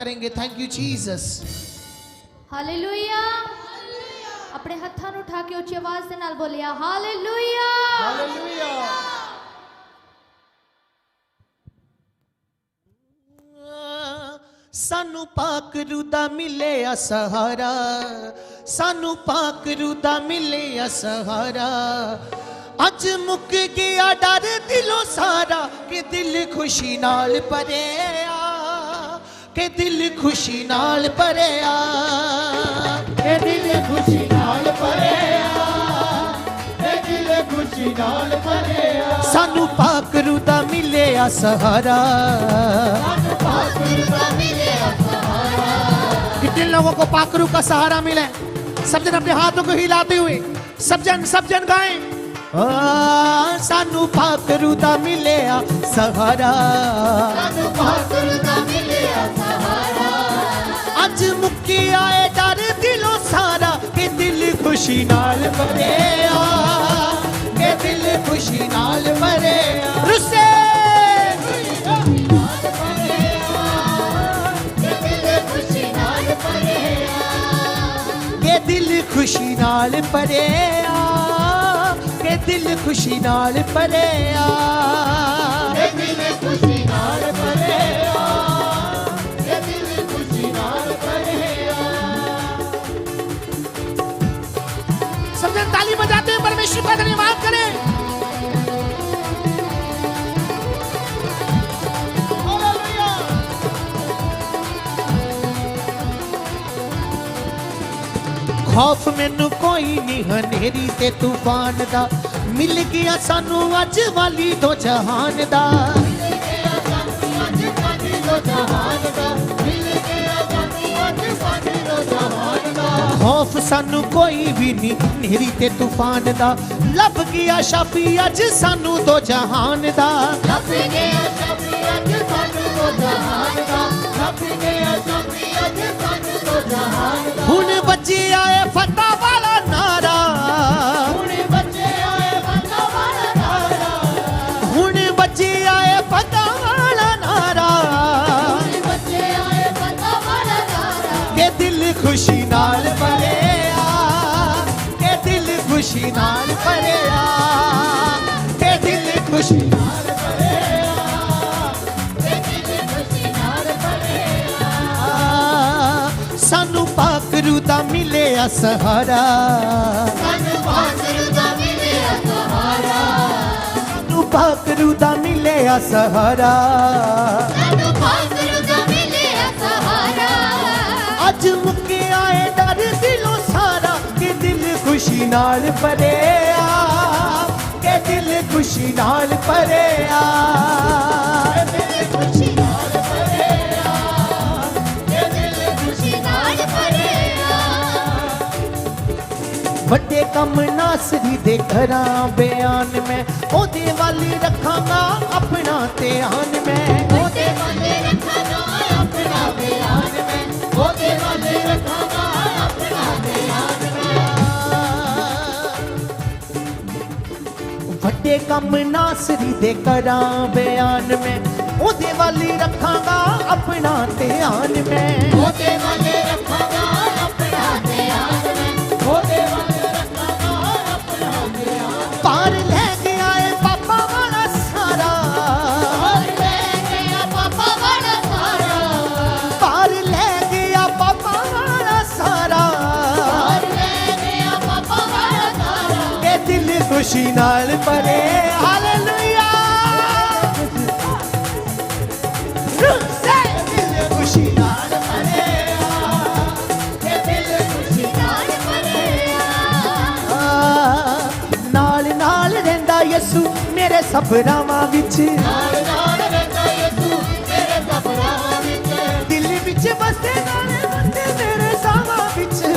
करेंगे। Thank you Jesus. Hallelujah. अपने हत्थां नूं उठा के उच्ची आवाज दे नाल बोलिया हालेलुया। हालेलुया। सानू पाक रूदा मिले सहारा, सानू पाक रूदा मिले सहारा। अज मुक गया डर दिलों सारा, कि दिल खुशी नाल भरिया, के दिल खुशी नाल भरिया, के दिल खुशी नाल भरिया, के दिल खुशी नाल भरिया। सानू पाक रूदा मिले सहारा, सानू पाक रूदा मिले सहारा। कितने लोगों को पाकरू का सहारा मिला? सब जन अपने हाथों को हिलाते हुए सब जन गाएं। सानू पाकरू दा मिले सहारा, सानू पाकरू दा मिले सहारा। अज मुक्की आए डर दिलों सारा, के दिल खुशी नाल भरिया, के दिल खुशी नाल भरिया। रुसे के दिल खुशी नाल भरिया, के दिल खुशी नाल भरिया, के दिल खुशी नाल भरिया, के दिल खुशी नाल भरिया। सब जन ताली बजाते हैं, परमेश्वर का धन्यवाद करें। खौफ मैनू कोई नहीं हनेरी ते तूफान दा, मिल गया सानू अज वाली दो जहान दा। खौफ सानू कोई भी नहीं नेरी ते तूफान दा, लब गया शाफी अज सानू दो जहान दा। लब गया शाफी अज सानू दो जहान दा, लब गया शाफी अज सानू दो जहान दा। हुण बजे आए फतह वाला नारा, हुण बजे आए फतह वाला नारा, हुण बजे आए फतह वाला नारा, हुण बजे आए फतह वाला नारा। के दिल खुशी नाल भरिया, के दिल खुशी नाल भरिया, के दिल खुशी नाल भरिया, के दिल खुशी नाल भरिया। सानू पाकरू दा मिले सहारा, सानू पाकरू दा मिले सहारा, सानू पाकरू दा मिले सहारा, सानू पाकरू दा मिले सहारा। अज मुक्के आए डर दिलों सारा, के दिल खुशी नाल भरिया, के दिल खुशी नाल भरिया, के दिल खुशी नाल भरिया, के दिल खुशी नाल भरिया। वड्डे कम नासरी दे घरां बयान में, ओदे वाली रखांगा अपना ध्यान में, ओदे वाली रखांगा अपना ध्यान में, ओदे वाली रखांगा अपना ध्यान में। वड्डे कम नासरी दे घरां बयान में, ओदे वाली रखांगा अपना ध्यान में, ओदे वाली रखांगा अपना ध्यान में, ओदे वाली रखांगा अपना ध्यान। पार ले गया है पापा वाला सारा, पार ले गया पापा वाला सारा, पार ले गया पापा वाला सारा, पार ले गया पापा वाला सारा। के दिल खुशी नाल भरे। हालेलुया। दिल खुशी नाल भरे, के दिल खुशी नाल भरे। नाल नाल रहिंदा यसू मेरे सबरावां विच, नाल नाल रहिंदा यसू मेरे सबरावां विच। दिल विच बसे नाले बसे मेरे सावां विच, दिल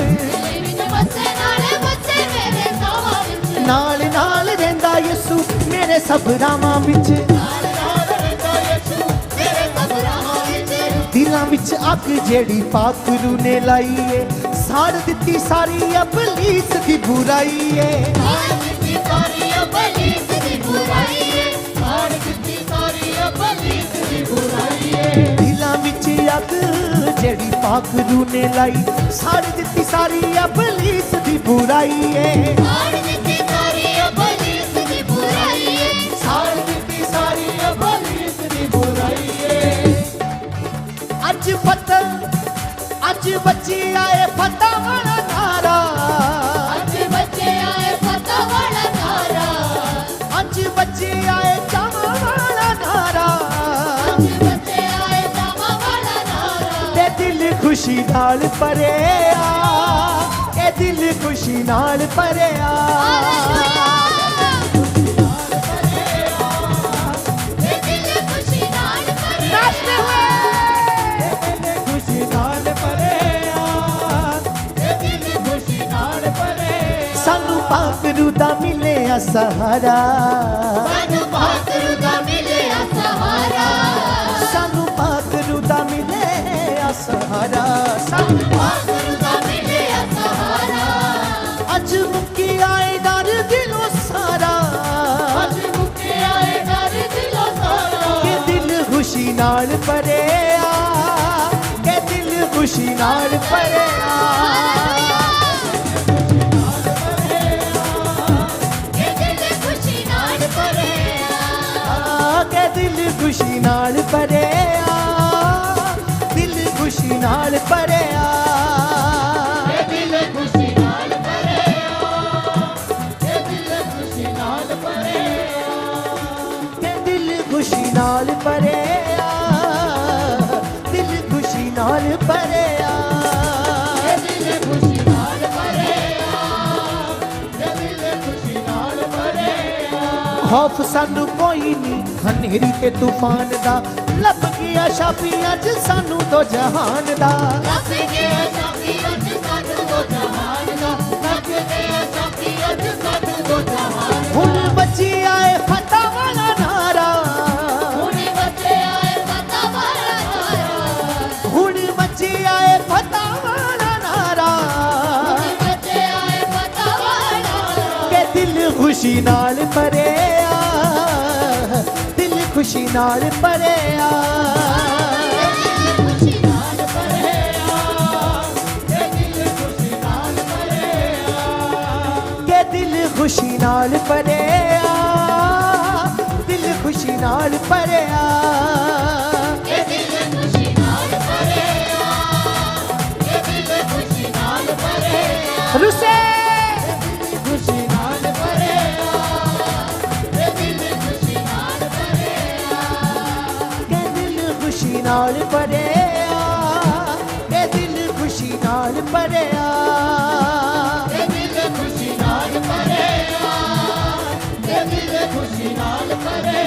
विच बसे नाले बसे मेरे सावां विच। नाल नाल रहिंदा यसू मेरे सबरावां विच, नाल नाल रहिंदा यसू मेरे सबरावां विच। दिलां विच अग जेड़ी पाकरू ने लाई है, साड़ दित्ती सारी अबलीस दी बुराई है, साड़ दित्ती सारी अबलीस दी बुराई है, साड़ दित्ती सारी अबलीस दी बुराई है। दिलां विच अग जेड़ी पाक रू ने लाई साड़ दित्ती सारी अबलीस दी बुराई है साड़ दित्ती सारी अबलीस दी बुराई है साड़ दित्ती सारी अबलीस दी बुराई है अज बच्चे आए फतेह वाला नारा अज बच्चे आए फतेह वाला नारा अज बच्चे आए जामा वाला नारा अज बच्चे आए जामा वाला नारा ते दिल खुशी नाल भरे आ ए दिल खुशी नाल भरे आ सानू पाक रू दा मिले आ सहारा सानू पाक रू दा मिले आ सहारा सानू पाक रू दा मिले आ सहारा सानू पाक रू दा मिले आ सहारा अज मुक्की आए डर दिलों सारा अज मुक्के आए डर दिलों सारा के दिल खुशी नाल भरे आ के दिल खुशी नाल भरे आ दिल खुशी नाल भरे आ दिल खुशी नाल भरे आ दिल खुशी नाल भरे दिल खुशी नाल भरे दिल खुशी नाल भरे आ दिल खुशी नाल भरे आ दिल खुशी नाल भरे दिल खुशी नाल भरे खौफ सानू कोई नहीं हनेरी ते तूफान दा लब गया शाबी अज सानू तो जहान दा लब गया शाबी अज सानू तो जहान दा लब गया शाबी अज सानू तो जहान हुण बची आए फतेह वाला नारा हुण बचे आए फतेह वाला नारा हुण बची आए फतेह वाला नारा हुण बचे आए फतेह वाला नारा के दिल खुशी नाल भरे आ दिल खुशी नाल भरे आ दिल खुशी नाल भरे दिल खुशी नाल भरे के दिल खुशी नाल भरे आ दिल खुशी नाल भरे आ दिल खुशी नाल भरे दिल खुशी नाल भरे रुसे खुशी नाल भरे दिल खुशी नाल भरे के दिल खुशी नाल भरे आ के दिल खुशी नाल भरे आ दिल खुशी नाल भरे दिल खुशी नाल भरे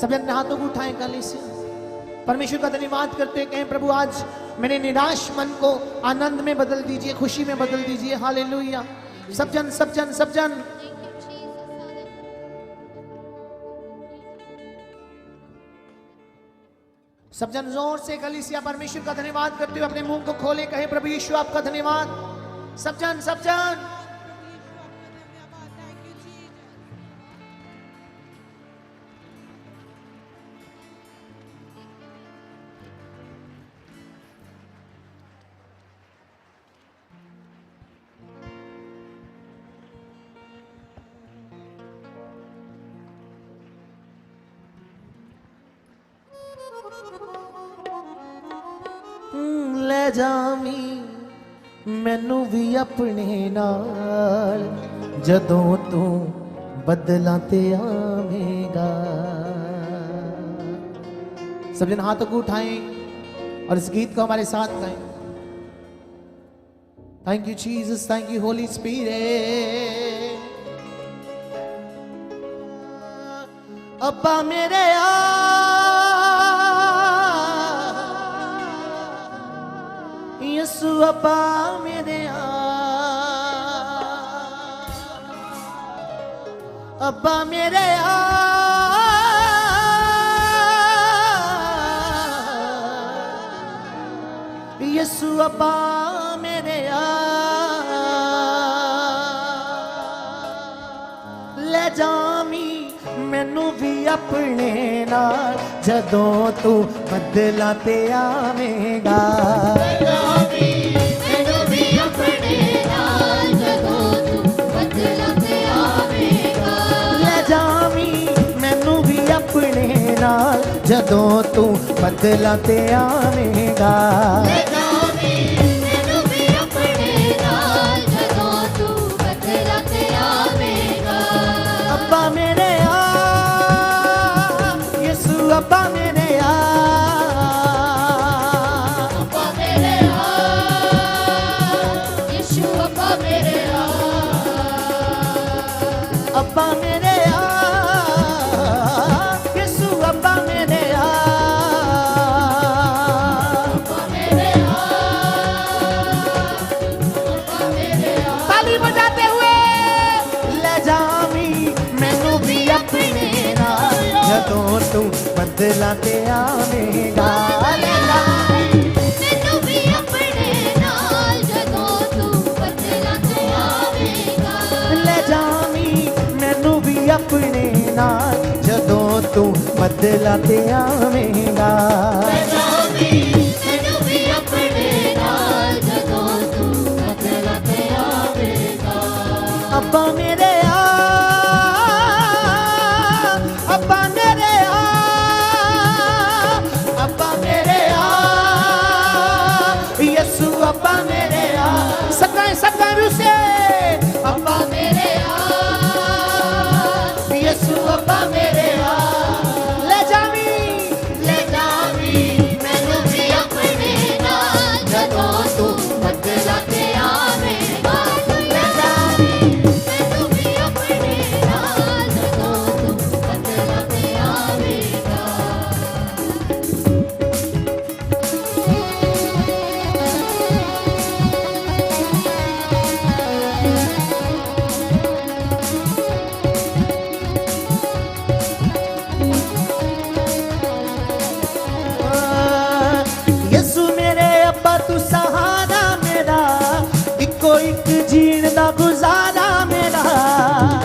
सब जन हाथों को उठाएं गले से परमेश्वर का धन्यवाद करते कहें प्रभु आज मेरे निराश मन को आनंद में बदल दीजिए खुशी में बदल दीजिए हालेलुया सब जन सब जन सब जन सब जन जोर से कलीसिया परमेश्वर का धन्यवाद करते हुए अपने मुंह को खोले कहे प्रभु यीशु आपका धन्यवाद सब जन सब जन ले जामी मैनू भी अपने नाल जदों तू बदलां ते आवेगा। सब जन हाथों को उठाएं और इस गीत को हमारे साथ गाएं। Thank you Jesus, thank you Holi spirit. अब्बा मेरे यीशु अब्बा मेरे अब्बा मेरे यीशु अब्बा मेरे ले जामी मैनू भी अपने नाल जदों तू बदला ते आवेगा। मैनू भी अपने नाल जदों तू बदला ते आवेगा। ले जावी मैनू भी अपने नाल जदों तू बदला ते आवेगा। मैनू भी अपने नाल जदों तू बदला ते आवेगा। अब्बा मेरे आ यसू अब्बा मेरे आ अब्बा मेरे आ यीशु अब्बा मेरे आ अब्बा मेरे आ यसू अब्बा मेरे आ अब्बा मेरे आ अब्बा मेरे आ। ताली बजाते हुए ले जावी मैनू भी अपने नाल जदों तू बदला ते आवेगा। ले जावी मैनू भी अपने नाल जदों तू बदला ते आवेगा। ले जावी मैनू भी अपने नाल जदों तू बदला ते आवेगा। मैनू भी अपने नाल जदों तू बदला ते आवेगा। अब्बा मेरे आ अब्बा मेरे आ अब्बा मेरे आ यसू अब्बा मेरे आ सकाए सकाए उसे अब्बा मेरे आ यसू अब्बा मेरे आ ले जावी मैनू भी अपने नाल जदों तू बदला ते आवेगा। मैनू भी अपने नाल जदों तू बदला ते आवेगा। यसू मेरे अब्बा तू सहारा मेरा इको एक जीण दा गुजारा मेरा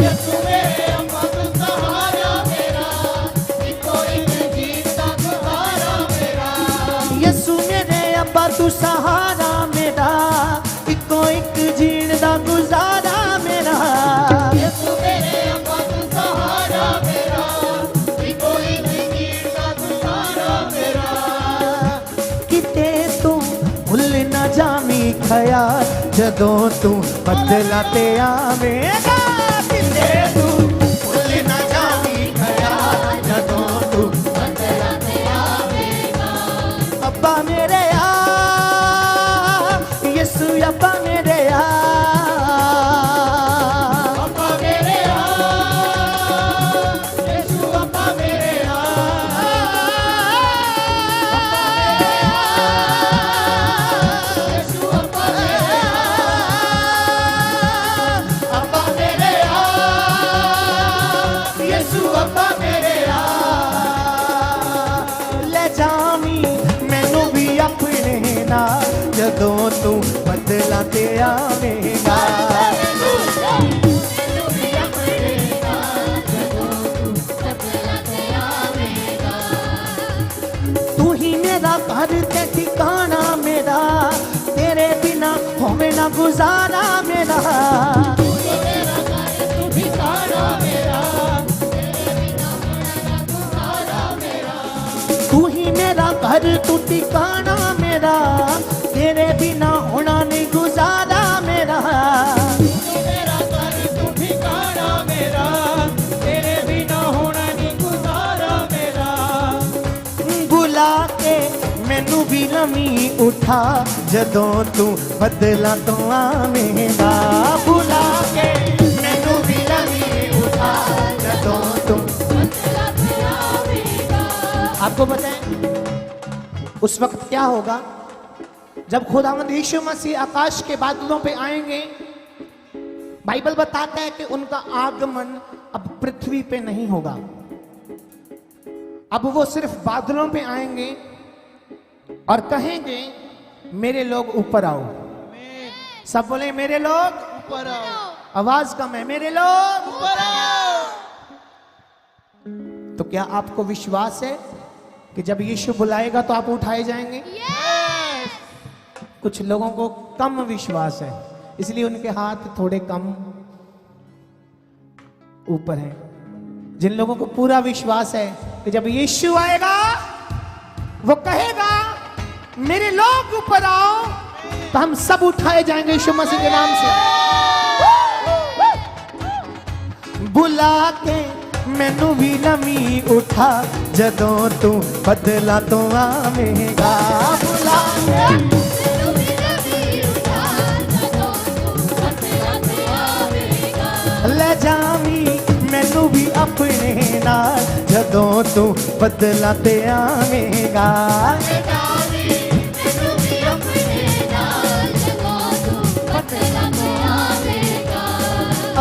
यसू मेरे अब्बा तू सहारा मेरा इको एक जीण दा गुजारा मेरा यसू मेरे अब्बा तू सहारा मेरा इको एक जीण दा गुजारा मेरा यसू मेरे अब्बा तू सहारा मेरा इको एक जीण दा गुजारा मेरा किते तू भुल ना जामी ख्याल जदों तू बदला ते आवेगा। किते तू भुल ना जामी ख्याल जदों तू बदला ते आवेगा। अब्बा मेरे आ यसू अब्बा मेरे आ अब्बा मेरे आ यसू अब्बा मेरे आ यसू अब्बा मेरे आ अब्बा मेरे आ यसू अब्बा मेरे आ ले जावी मैनू भी अपने नाल जदों तू बदला ते आवेगा। मैनू भी अपने नाल जदों तू बदला ते आवेगा। तू ही मेरा घर ते ठिकाना मेरा तेरे बिना होवे ना गुजारा मेरा मेरा घर तू ठिकाना मेरा तेरे बिना होना गुजारा मेरा। तू ही मेरा घर तू ठिकाना मेरा तेरे बिना होना नहीं गुजारा मेरा मेरा घर तू ठिकाना मेरा तेरे बिना होना नहीं गुजारा मेरा। बुला के मैनू भी लमी उठा जदों तू बदला तो आवेगा। बुला के मैनू भी लमी उठा जदों तू बदला ते आवेगा। आपको बताएं उस वक्त क्या होगा जब खुदावंद यीशु मसीह आकाश के बादलों पे आएंगे। बाइबल बताता है कि उनका आगमन अब पृथ्वी पे नहीं होगा, अब वो सिर्फ बादलों पे आएंगे और कहेंगे मेरे लोग ऊपर आओ। सब बोले मेरे लोग ऊपर आओ, आवाज कम है, मेरे लोग ऊपर आओ। तो क्या आपको विश्वास है कि जब यीशु बुलाएगा तो आप उठाए जाएंगे? कुछ लोगों को कम विश्वास है, इसलिए उनके हाथ थोड़े कम ऊपर हैं। जिन लोगों को पूरा विश्वास है कि जब यीशु आएगा वो कहेगा मेरे लोग ऊपर आओ, तो हम सब उठाए जाएंगे यीशु मसीह के नाम से। बुला के मैनू भी नमी उठा, जदों तू बदला तो आवेगा। बुला के मैनू भी नमी उठा, जदों तू बदला तो आवेगा। ले जावी मैनू भी अपने नाल, जदों तू बदला ते आवेगा। ले जावी मैनू भी अपने नाल, जदों तू बदला तो आवेगा।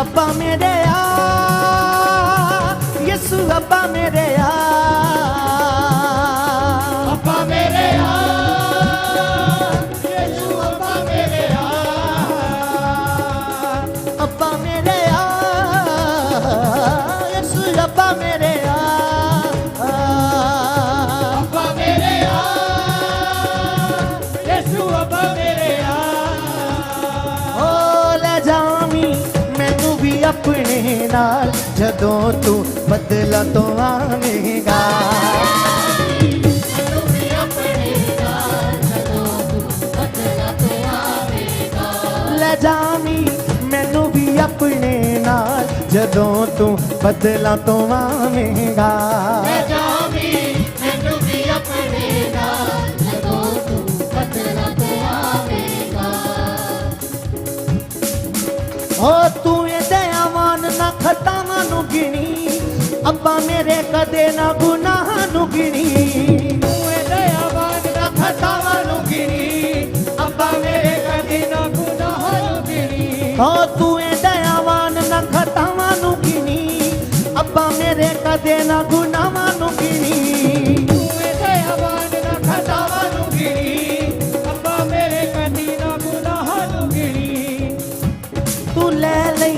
अब्बा मेरे आ, यीशु अब्बा मेरे आ, अब्बा मेरे आ, यीशु अब्बा मेरे आ, अब्बा मेरे आ, यीशु अब्बा मेरे आ, अब्बा मेरे आ, यीशु अब्बा मेरे आ। ओ ले जावी मैनू भी अपने नाल, जदों तू बदला तो आवेगा। मैनू भी अपने नाल, जदों तू बदला तो आवेगा। ले जावी मैनू भी अपने नाल, जदों तू बदला तो आवेगा। मैं जावी मैनू भी अपने नाल, जदों तू बदला तो आवेगा। ओ तू ए दयावान ना खतावां नू गिणी, अब्बा मेरे कदे ना गुनाहां नू गिणी। तू ए दयावान ना खतावां नू गिणी, अब्बा मेरे कदी ना गुनाहां नू गिणी। ओ तू ए दयावान ना खतावां नू गिणी, अब्बा मेरे कदे ना गुनाहां नू गिणी। तू ए दयावान ना खतावां नू गिणी, अब्बा मेरे कदी ना गुनाहां नू गिणी। तू ले लई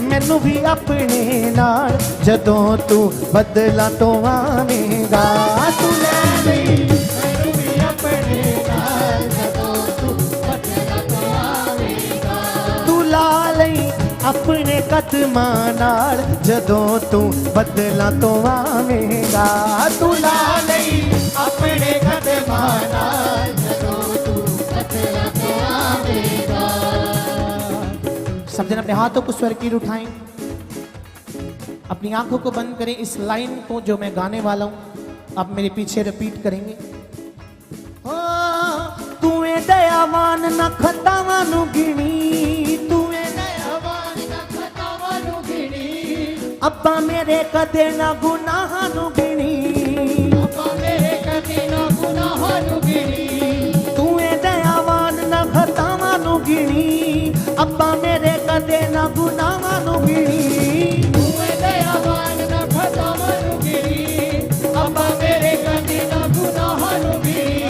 मैनू भी अपने नाल, जदों तू बदला तो आवेगा। तू ले लई मैनू भी अपने नाल, जदों तू बदला तो आवेगा। तू ला लई अपने कदमां नाल, जदों तू बदला तो आवेगा। तू ला लई अपने कदमां नाल, जदों तू बदला तो आवेगा। सब जन अपने हाथों को स्वर की उठाएं, अपनी आंखों को बंद करें। इस लाइन को जो मैं गाने वाला हूं आप मेरे पीछे रिपीट करेंगे। तू ए दयावान ना खतावां नू गिणी, तू ए दयावान ना खतावां नू गिणी, अब्बा मेरे कदे ना गुनाहां नू गिणी। अब्बा मेरे कदी ना गुनाहां नू गिणी। तू ए दयावान ना खतावां नू गिणी, अब्बा मेरे कदे ना गुनाहां नू गिणी। तू ए दयावान ना खतावां नू गिणी, अब्बा मेरे कदी ना गुनाहां नू गिणी।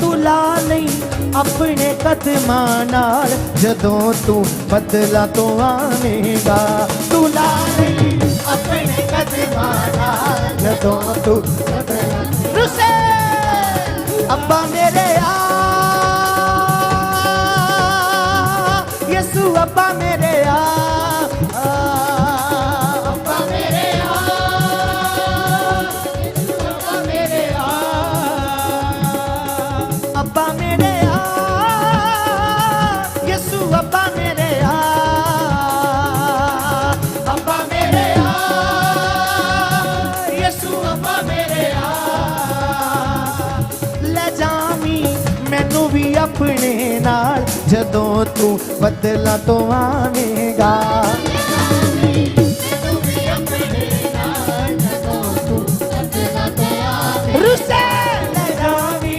तू ला लई अपने कदमां नाल, जदों तू बदला तो आवेगा। तू ला लई अपने कदमां नाल, जदों तू बदला रुसे अब्बा मेरे आ, यीशु अब्बा मेरे आ, अब्बा मेरे आ, यीशु अब्बा मेरे आ, अब्बा मेरे आ, यीशु अब्बा मेरे आ, अब्बा मेरे आ, यीशु अब्बा मेरे आ। ले जावी मैनू भी अपने नाल, जदों तू बदला तो आवेगा। मैनू भी अपने नाल, जदों तू बदला तो आवेगा। रुसे ले जावी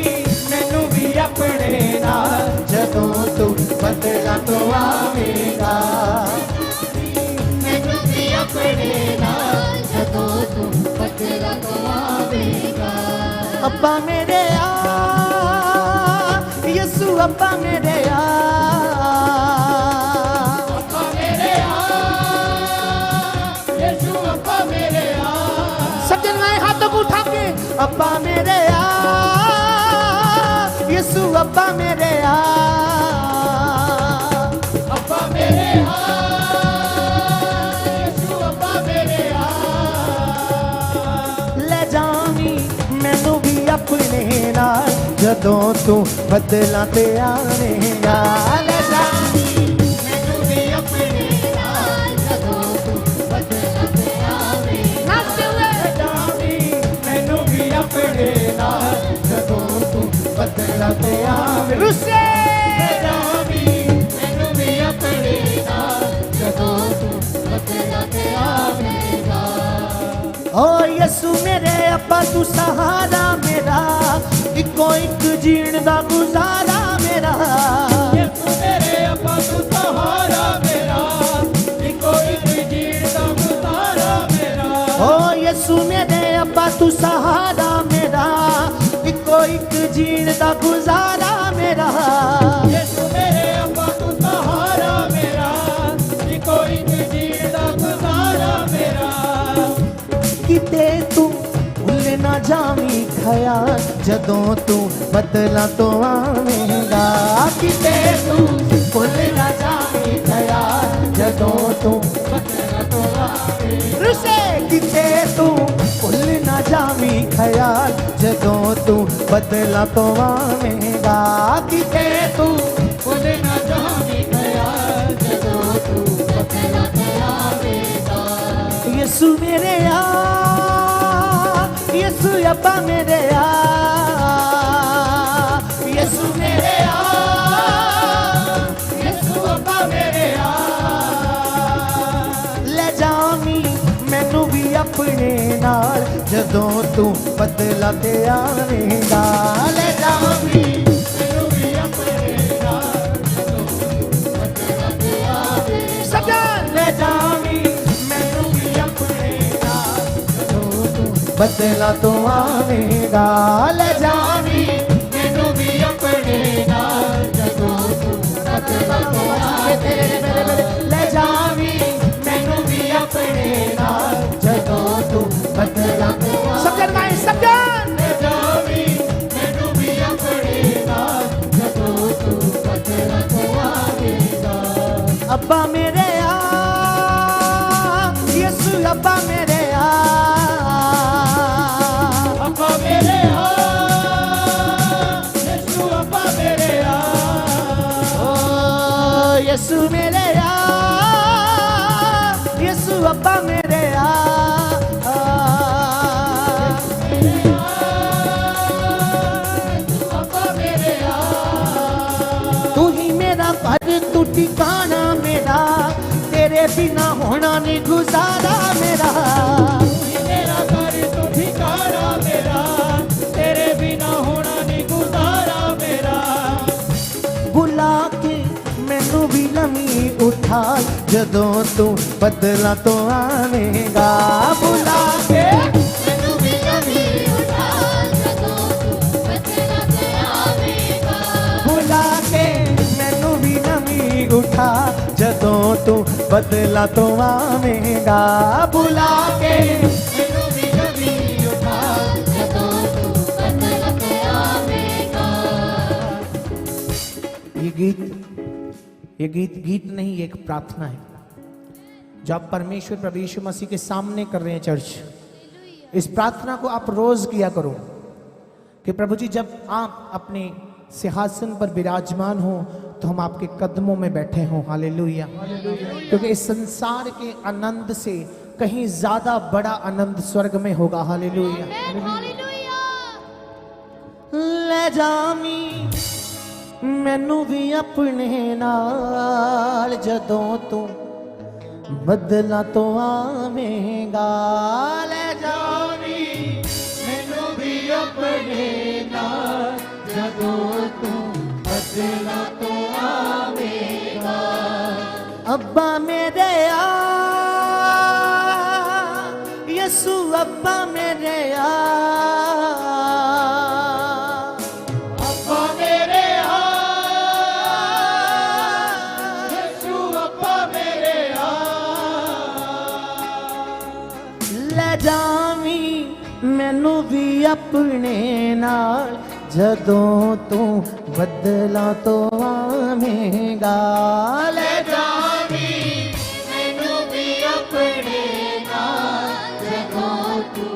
मैनू भी अपने नाल, जदों तू बदला तो आवेगा। मैनू भी अपने नाल, जदों तू बदला तो आवेगा। अब्बा मेरे आ, यीशु अब्बा मेरे आ, अब्बा मेरे आ, यीशु अब्बा मेरे आ। अब्बा मेरे यीशु अब्बा मेरे अब्बा मेरे यीशु अब्बा मेरे ले जावी मैनू भी अपने नाल जदों तू बदला ते आवेगा ले जावी मैनू भी अपने नाल जदों तू बदला ते आवेगा जावी मैनू भी अपने नाल जदों तू बदला ते आवे रुसे जावी मैनू भी अपने नाल जदों तू बदला ते आवेगा ओ यीशु मेरे अब्बा तू सहारा मेरा इको एक जीण दा गुजारा मेरा यीशु मेरे अब्बा तू सहारा मेरा इको एक जीण दा गुजारा मेरा ओ यीशु मेरे अब्बा तू सहारा मेरा इको एक जीण दा गुजारा मेरा यीशु मेरे अब्बा तू सहारा मेरा इको एक जीण दा गुजारा मेरा किते तू भुल ना जावी ख्याल जदों तू बदला तो आवेगा किते तू भुल ना जावी ख्याल जदों तू बदला तो आवेगा रुसे किते तू भुल ना जावी ख्याल जदों तू बदला तो आवेगा किते तू खुद न जावी ख्याल जदों तू बदला ते आवेगा यीशु मेरे यीशु अब्बा मेरे यीशु मेरे यीशु अब्बा मेरे ले जावी मैनू भी अपने नाल जदों तू बदला ते आवेगा ले जावी मैनू भी अपने नाल जदों तू बदला ते आवेगा सजा ले जावी मैनू भी अपने नाल जदों तू बदला तो आवेगा ले जावी मैनू भी अपने नाल जदों तू बदला ते आवेगा ले जावी मैनू भी अपने नाल जदों तू बदला तो समझन माए समझन जावी मैनू भी अपने नाल जदों तू बदला ते आवेगा अब्बा मेरे यीशु अब्बा मेरे अब्बा मेरे यीशु अब्बा मेरे ओ यीशु मेरे यीशु अब्बा मेरे अब्बा मेरे तू ही मेरा घर तू ठिकाना मेरा तेरे बिना होना नहीं गुजारा मेरा मेरा घर तू ठिकाना मेरा तेरे बिना होना नहीं गुजारा मेरा बुला के मैनू भी लमी उठा जदों तू बदला तो आवेगा बुला के मैनू भी कभी उठा जदों तू बदला ते आवेगा बुला के मैनू भी लमी उठा जदों तू बदला तो आवेगा बुला के मैनू भी कभी उठा जदों तू बदला ते आवेगा ये गीत गीत नहीं, ये एक प्रार्थना है जो आप परमेश्वर प्रभु यीशु मसीह के सामने कर रहे हैं चर्च। इस प्रार्थना को आप रोज किया करो कि प्रभु जी जब आप अपने सिंहासन पर विराजमान हो तो हम आपके कदमों में बैठे हों। हालेलुया। क्योंकि इस संसार के आनंद से कहीं ज्यादा बड़ा आनंद स्वर्ग में होगा। हालेलुया। ले जामी मैनू भी अपने नाल जदों तू बदला तो आवेगा। ले जामी मैनू भी अपने नाल जदों तू बदला तो आवेगा। अब्बा मेरे यीशु अब्बा मेरे अब्बा मेरे यीशु अब्बा मेरे ले जावी मैनू भी अपने नाल जदों तू बदला तो आवेगा ले जावी मैनू भी अपने नाल जदों तू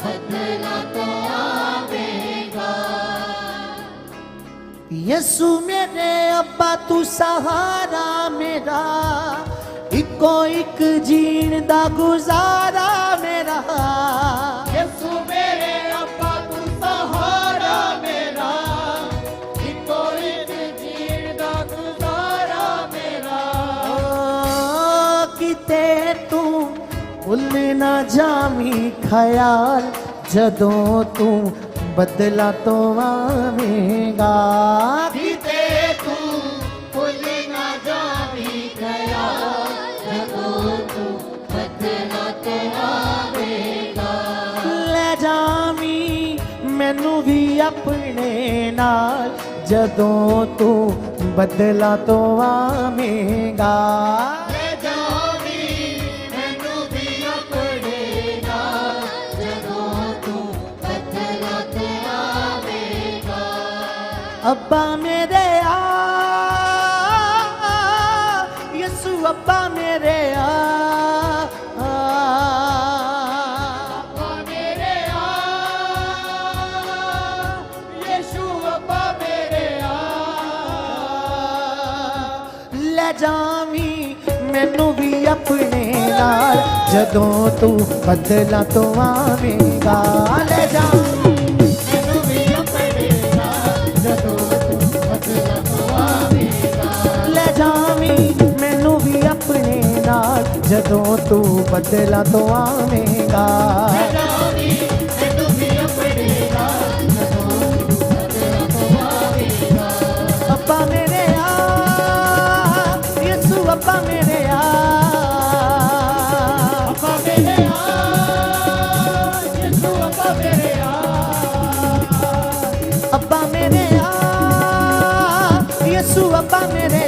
बदला तो आवेगा यसु मेरे अब्बा तू सहारा मेरा इको एक जीण दा गुजारा मेरा यसु मेरे अब्बा तू सहारा मेरा इको एक जीण दा गुजारा मेरा किते तू भुल ना जामी ख्याल जदों तू बदला तो आवेगा किते तू भुल ना जावी गया जदों तू बदला तो आवेगा ले जामी मैनू भी अपने नाल जदों तू बदला तो आवेगा ले जावी मैनू भी अपने नाल जदों तू बदला तो आवेगा अब्बा मेरे यसु अब्बा मेरे अब्बा मेरे यीशु अब्बा मेरे ले जावी मैनू भी अपने नाल जदों तू बदला तो आवेगा ले जावी मैनू भी अपने नाल जदों तू बदला तो आवेगा ले जावी मैनू भी अपने नाल जदों तू बदला तो आवेगा जावी मैनू भी अपने नाल जदों तू बदला तो आवेगा अब्बा मेरे यसु अब्बा मेरे अब्बा मेरे यीशु अब्बा मेरे अब्बा मेरे यसु अब्बा मेरे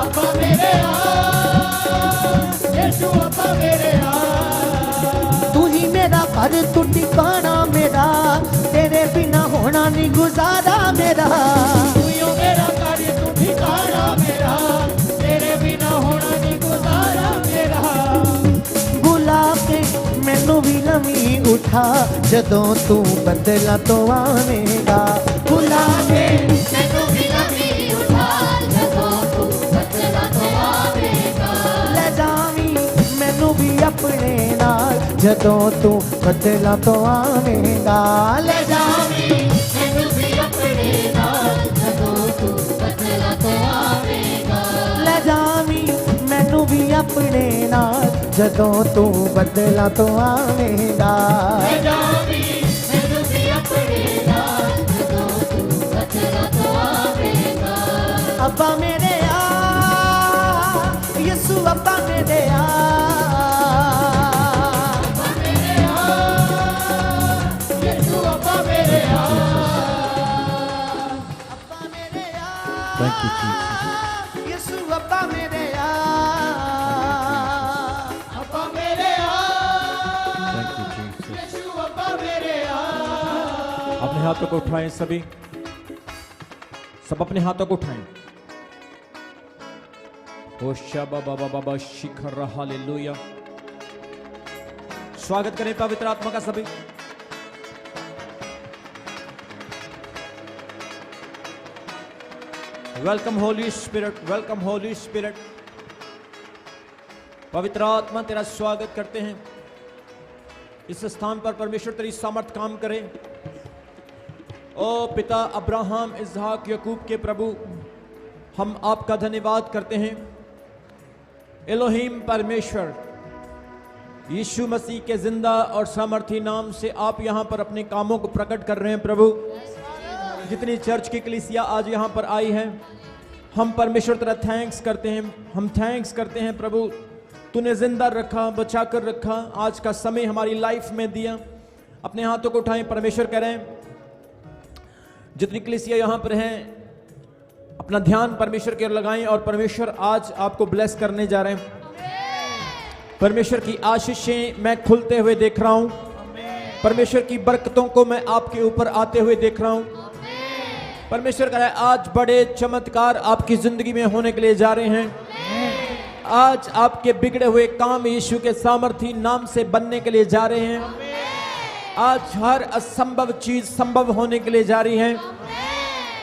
अब्बा मेरे यीशु अब्बा मेरे तू ही मेरा घर तू ठिकाना मेरा तेरे बिना होना नहीं गुजारा मेरा तू यो मेरा कार्य तू ठिकाना मेरा तेरे बिना होना नहीं गुजारा मेरा बुला के मैनू भी नवी उठा जदों तू बदला तो आवेगा बुला के मैनू भी नवी उठा जदों तू बदला तो आवेगा ले जावी मैनू भी अपने नाल जदों तू बदला तो आवेगा ले जावी मैनू भी अपने नाल जदों तू बदला तो आवेगा ले जावी मैनू भी अपने नाल जदों तू बदला तो आवेगा जावी मैनू भी अपने नाल जदों तू बदला तो आवेगा अब्बा मेरे यसु अब्बा मेरे यीशु अब्बा मेरे अब्बा मेरे Thank you, Jesus. यसु अब्बा मेरे अब्बा मेरे Thank you, Jesus. यीशु अब्बा मेरे अपने हाथों को उठाएं सभी, सब अपने हाथों को उठाएं। ओ शबा बाबा बाबा शिखर हालेलुया। स्वागत करें पवित्र आत्मा का सभी। Welcome Holi spirit, welcome Holi spirit. पवित्र आत्मा तेरा स्वागत करते हैं। इस स्थान पर परमेश्वर तेरी सामर्थ काम करे। ओ पिता अब्राहम इसहाक याकूब के प्रभु, हम आपका धन्यवाद करते हैं। एलोहिम परमेश्वर, यीशु मसीह के जिंदा और सामर्थी नाम से आप यहाँ पर अपने कामों को प्रकट कर रहे हैं प्रभु। जितनी चर्च की कलीसिया आज यहाँ पर आई है, हम परमेश्वर तेरा थैंक्स करते हैं। हम थैंक्स करते हैं प्रभु, तूने जिंदा रखा, बचा कर रखा, आज का समय हमारी लाइफ में दिया। अपने हाथों को उठाएं, परमेश्वर कह रहे हैं जितनी कलीसिया यहाँ पर हैं अपना ध्यान परमेश्वर की ओर लगाएं और परमेश्वर आज आपको ब्लेस करने जा रहे हैं। परमेश्वर की आशीषें मैं खुलते हुए देख रहा हूं। परमेश्वर की बरकतों को मैं आपके ऊपर आते हुए देख रहा हूं। परमेश्वर कह रहा है आज बड़े चमत्कार आपकी जिंदगी में होने के लिए जा रहे हैं। आज आपके बिगड़े हुए काम यीशु के सामर्थी नाम से बनने के लिए जा रहे हैं। आज हर असंभव चीज संभव होने के लिए जा रही है।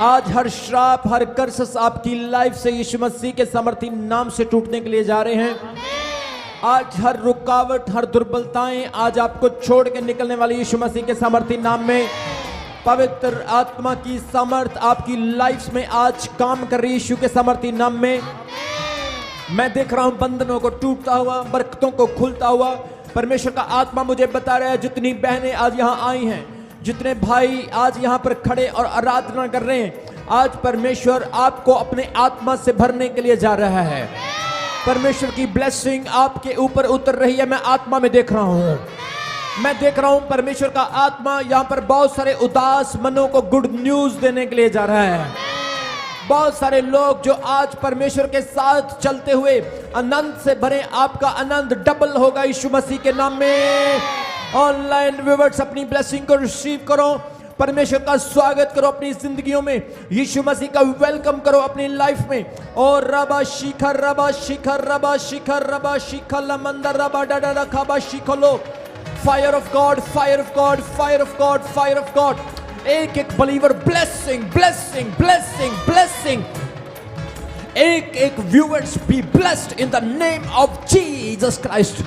आज हर श्राप, हर कर्स आपकी लाइफ से यीशु मसीह के सामर्थी नाम से टूटने के लिए जा रहे हैं। आज हर रुकावट, हर दुर्बलताएं आज आपको छोड़ के निकलने वाली यीशु मसीह के सामर्थी नाम में। पवित्र आत्मा की सामर्थ आपकी लाइफ में आज काम कर रही है यीशु के सामर्थी नाम में। मैं देख रहा हूं बंधनों को टूटता हुआ, बरकतों को खुलता हुआ। परमेश्वर का आत्मा मुझे बता रहा है जितनी बहनें आज यहां आई हैं, जितने भाई आज यहां पर खड़े और आराधना कर रहे हैं, आज परमेश्वर आपको अपने आत्मा से भरने के लिए जा रहा है। परमेश्वर की ब्लेसिंग आपके ऊपर उतर रही है। मैं आत्मा में देख रहा हूं, मैं देख रहा हूं परमेश्वर का आत्मा यहां पर बहुत सारे उदास मनों को गुड न्यूज देने के लिए जा रहा है। बहुत सारे लोग जो आज परमेश्वर के साथ चलते हुए आनंद से भरे, आपका आनंद डबल होगा यीशु मसीह के नाम में। ऑनलाइन व्यूअर्स अपनी ब्लेसिंग को रिसीव करो, परमेश्वर का स्वागत करो अपनी जिंदगियों में, यीशु मसीह का वेलकम करो अपनी लाइफ में। और रबा शिखर रबा शिखर रबा शिखर रबा शिखर लमंदर रबा डाडा रखा शिखलो। Fire of God, fire of God, fire of God, fire of God. एक एक believer blessing blessing blessing blessing. एक एक viewers be blessed in the name of Jesus Christ.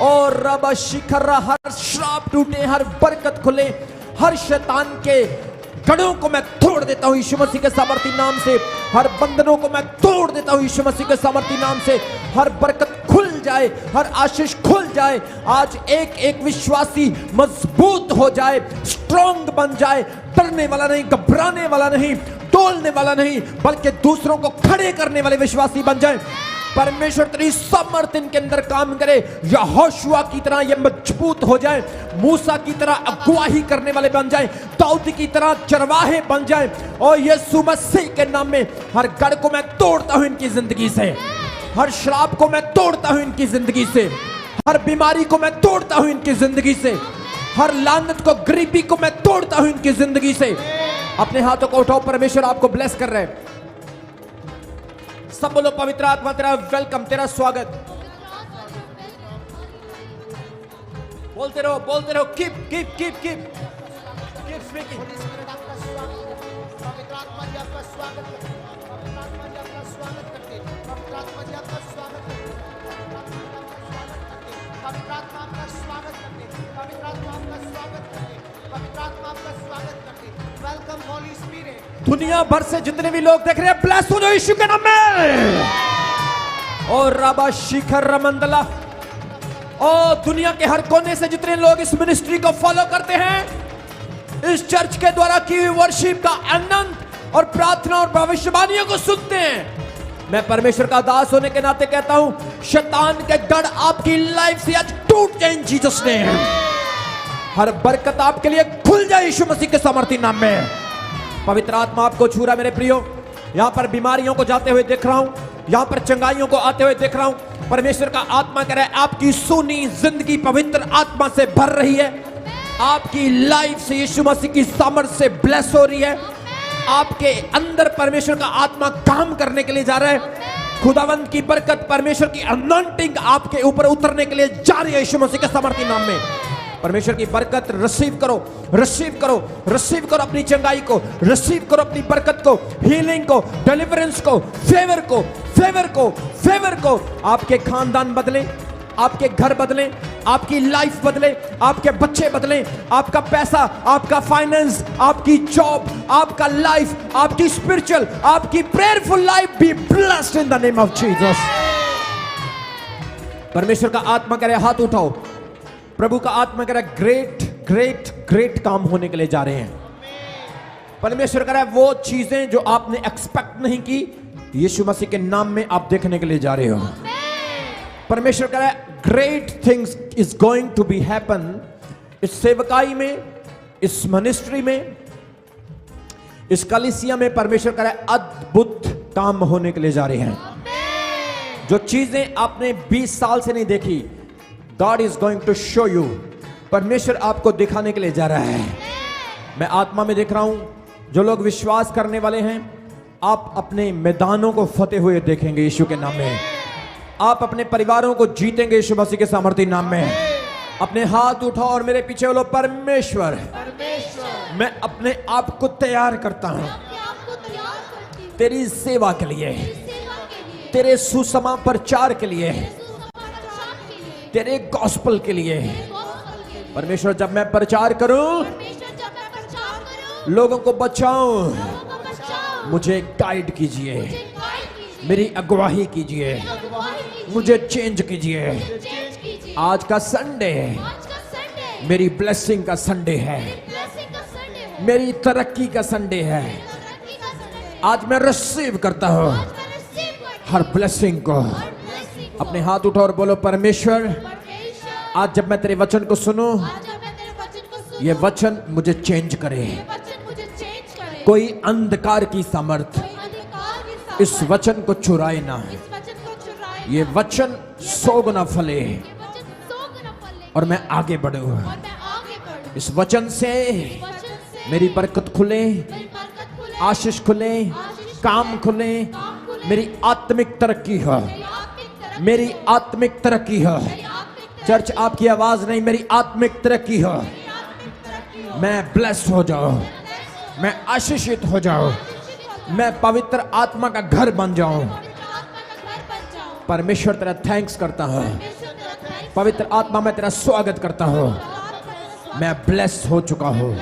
और रबा शिखर, हर श्राप टूटे, हर बरकत खुले, हर शैतान के गढ़ों को मैं तोड़ देता हूं यीशु मसीह के सामर्थी नाम से। हर बंधनों को मैं तोड़ देता हूं यीशु मसीह के सामर्थी नाम से। हर बरकत खुल जाए, हर आशीष खुल जाए। आज एक एक विश्वासी मजबूत हो जाए, स्ट्रांग बन जाए, डरने वाला नहीं, घबराने वाला नहीं, डोलने वाला नहीं, बल्कि दूसरों को खड़े करने वाले विश्वासी बन जाए। परमेश्वर तेरी सामर्थ इनके अंदर काम करे। यहोशुआ की तरह ये मजबूत हो जाए, मूसा की तरह अगुवाही करने वाले बन जाए, दाऊद की तरह चरवाहे बन जाए। और यीशु मसीह के नाम में हर गढ़ को मैं तोड़ता हूं इनकी जिंदगी से, हर श्राप को मैं तोड़ता हूं इनकी जिंदगी से, हर बीमारी को मैं तोड़ता हूं इनकी जिंदगी से, हर लानत को, गरीबी को मैं तोड़ता हूं इनकी जिंदगी से। अपने हाथों को उठाओ, परमेश्वर आपको ब्लेस कर रहे हैं। सब बोलो पवित्र आत्मा तेरा वेलकम, तेरा स्वागत। बोलते रहो, बोलते रहो। Keep keep keep keep keep speaking. पवित्र आत्मा जी आपका स्वागत करते हैं, पवित्र आत्मा जी आपका स्वागत करते हैं, पवित्र आत्मा जी आपका स्वागत करते हैं, पवित्र आत्मा आपका स्वागत करते हैं, पवित्र आत्मा आपका स्वागत करते हैं, पवित्र आत्मा आपका स्वागत करते हैं। Welcome Holi spirit. दुनिया भर से जितने भी लोग देख रहे हैं, ब्लेस हो जाओ यीशु के नाम में। और रबा शिखर रमंदला। और दुनिया के हर कोने से जितने लोग इस मिनिस्ट्री को फॉलो करते हैं, इस चर्च के द्वारा की हुई वर्शिप का आनंद और प्रार्थना और भविष्यवाणियों को सुनते हैं, मैं परमेश्वर का दास होने के नाते कहता हूं, शैतान के गढ़ आपकी लाइफ से आज टूट जाए इन जीसस नेम। हर बरकत आपके लिए खुल जाए यीशु मसीह के सामर्थी नाम में। पवित्र आत्मा आपको छू रहा है मेरे प्रियो। यहां पर बीमारियों को जाते हुए देख रहा हूं, यहां पर चंगाइयों को आते हुए देख रहा हूं। परमेश्वर का आत्मा कह रहा है आपकी सुनी जिंदगी पवित्र आत्मा से भर रही है। आपकी लाइफ से यीशु मसीह की सामर्थ से ब्लेस हो रही है। आपके अंदर परमेश्वर का आत्मा काम करने के लिए जा रहा है। खुदावंद की बरकत, परमेश्वर की अनॉइंटिंग आपके ऊपर उतरने के लिए जा रही है यीशु मसीह के सामर्थी नाम में। परमेश्वर की बरकत रिसीव करो, रिसीव करो, रिसीव करो अपनी चंगाई को, रिसीव करो अपनी बरकत को, हीलिंग को, डिलीवरेंस को, फेवर को, फेवर को, फेवर को। आपके खानदान बदले, आपके घर बदले, आपकी लाइफ बदले, आपके बच्चे बदले, आपका पैसा, आपका फाइनेंस, आपकी जॉब, आपका लाइफ, आपकी स्पिरिचुअल, आपकी prayerful life B blessed in the name of Jesus. परमेश्वर का आत्मा कह रहा है हाथ उठाओ। प्रभु का आत्मा कह रहा है ग्रेट ग्रेट ग्रेट काम होने के लिए जा रहे हैं। परमेश्वर कह रहा है वो चीजें जो आपने एक्सपेक्ट नहीं की, यीशु मसीह के नाम में आप देखने के लिए जा रहे हो। परमेश्वर कह रहा है great things is going to be happen. इस सेवकाई में, इस मिनिस्ट्री में, इस कलीसिया में परमेश्वर कह रहा है अद्भुत काम होने के लिए जा रहे हैं। जो चीजें आपने 20 साल से नहीं देखी, God is going to show you परमेश्वर आपको दिखाने के लिए जा रहा है। मैं आत्मा में देख रहा हूं, जो लोग विश्वास करने वाले हैं, आप अपने मैदानों को फतेह हुए देखेंगे यीशु के नाम में। आप अपने परिवारों को जीतेंगे यीशु मसीह के सामर्थ्य नाम में। अपने हाथ उठाओ और मेरे पीछे बोलो, परमेश्वर मैं अपने आप को तैयार करता हूं आपको तैयार करती हूँ तेरी सेवा के लिए, सेवा के लिए, तेरे सुसमा प्रचार के लिए, सुसमाचार के लिए, तेरे गॉस्पल के लिए। गोस्पेल के लिए। परमेश्वर जब मैं प्रचार करूं, परमेश्वर जब मैं प्रचार करूं, लोगों को बचाऊं, लोगों को बचाओ, मुझे गाइड कीजिए, मुझे गाइड कीजिए, मेरी अगुवाई कीजिए, अगुवाई कीजिए, मुझे चेंज कीजिए। चेंज कीजिए। आज का संडे आज का संडे मेरी ब्लेसिंग का संडे है, ब्लेसिंग का संडे है, मेरी तरक्की का संडे है। तरक्की का संडे है। आज मैं रिसीव करता हूं आज मैं रिसीव करती हर ब्लेसिंग को। हूँ हर ब्लेसिंग को। अपने हाथ उठाओ और बोलो, परमेश्वर परमेश्वर आज जब मैं तेरे वचन को सुनूं, आज जब मैं तेरे वचन को सुनूं, ये वचन मुझे चेंज करे। ये वचन मुझे चेंज करे। कोई अंधकार की सामर्थ कोई अधिकार की इस सामर्थ वचन को चुराए ना। इस वचन को चुराए। ये वचन 100 गुना फले ये वचन 100 गुना फले और मैं आगे बढ़ूं। और मैं आगे बढ़ूं। इस वचन से इस वचन से मेरी बरकत खुले, मेरी बरकत खुले, आशीष खुले, आशीष काम खुले, काम खुले, मेरी आत्मिक तरक्की हो, मेरी आत्मिक तरक्की, मेरी आत्मिक तरक्की हो। मेरी आत्मिक तरक्की, चर्च आपकी आवाज नहीं, मेरी आत्मिक तरक्की हो। मेरी आत्मिक तरक्की हो। मैं ब्लेस्ड हो जाऊं, मैं आशीषित हो जाऊं, मैं पवित्र आत्मा का घर बन जाऊं। पवित्र आत्मा का घर बन जाऊं। परमेश्वर तेरा थैंक्स करता हूं। परमेश्वर तेरा थैंक्स पवित्र आत्मा मैं तेरा स्वागत करता हूं। मैं ब्लेस्ड हो चुका हूं।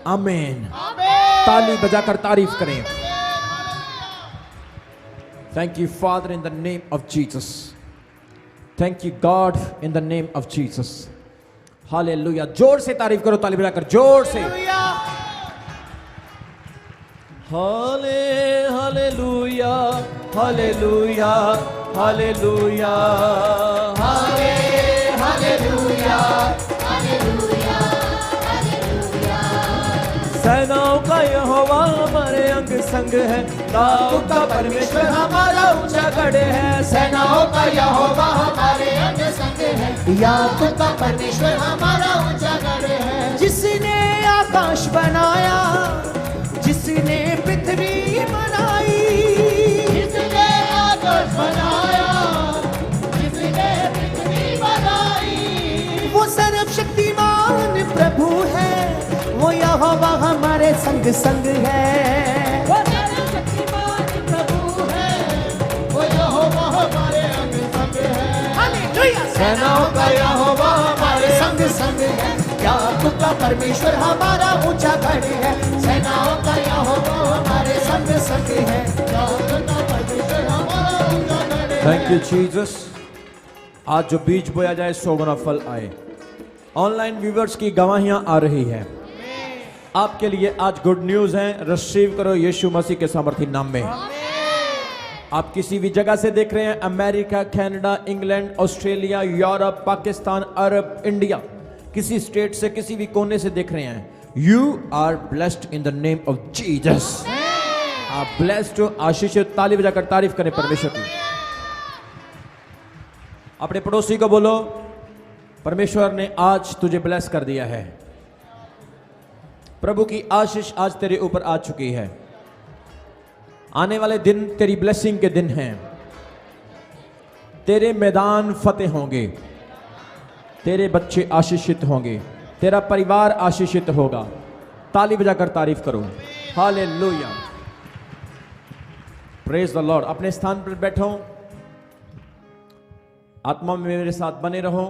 आमीन। ताली बजाकर तारीफ करें। Thank you father in the name of Jesus. Thank you God in the name of Jesus. Hallelujah. जोर से तारीफ करो, ताली बजाकर जोर से। हाले हालेलुया हालेलुया हालेलुया हाले हालेलुया। Hallelujah hallelujah. सेनाओं का यहोवा हमारे अंग संग है, दाऊद का परमेश्वर हमारा ऊंचा गढ़ है। सेनाओं का यहोवा हमारे अंग संग है, याकूब का परमेश्वर हमारा ऊंचा गढ़ है। जिसने आकाश बनाया, जिसने पृथ्वी बनाई, जिसने आकाश बनाया, जिसने पृथ्वी बनाई, वो सर्वशक्तिमान प्रभु है। वो यहोवा हमारे संग संग है। वो सर्वशक्तिमान प्रभु है, वो यहोवा हमारे अंग संग है। हालेलुया। सेनाओं का यहोवा हमारे संग संग है। याकूब का परमेश्वर हमारा ऊंचा गढ़ है। सेनाओं का यहोवा हमारे संग संग है। याकूब का परमेश्वर हमारा ऊंचा गढ़ है। Thank you Jesus. आज जो बीज बोया जाए 100 गुना फल आए। ऑनलाइन व्यूवर्स की गवाहियां आ रही है आपके लिए। आज गुड न्यूज है, रिसीव करो यीशु मसीह के सामर्थी नाम में। आप किसी भी जगह से देख रहे हैं, America, Canada, England, Australia, Europe, Pakistan, Arab, India, किसी स्टेट से, किसी भी कोने से देख रहे हैं, you are blessed in the name of Jesus. आप ब्लेस्ड हो, आशीषित। ताली बजाकर तारीफ करें परमेश्वर की। अपने पड़ोसी को बोलो, परमेश्वर ने आज तुझे ब्लेस कर दिया है। प्रभु की आशीष आज तेरे ऊपर आ चुकी है। आने वाले दिन तेरी ब्लेसिंग के दिन हैं। तेरे मैदान फतेह होंगे, तेरे बच्चे आशीषित होंगे, तेरा परिवार आशीषित होगा। ताली बजाकर तारीफ करो। हालेलुया। Praise the Lord. अपने स्थान पर बैठो, आत्मा में मेरे साथ बने रहो।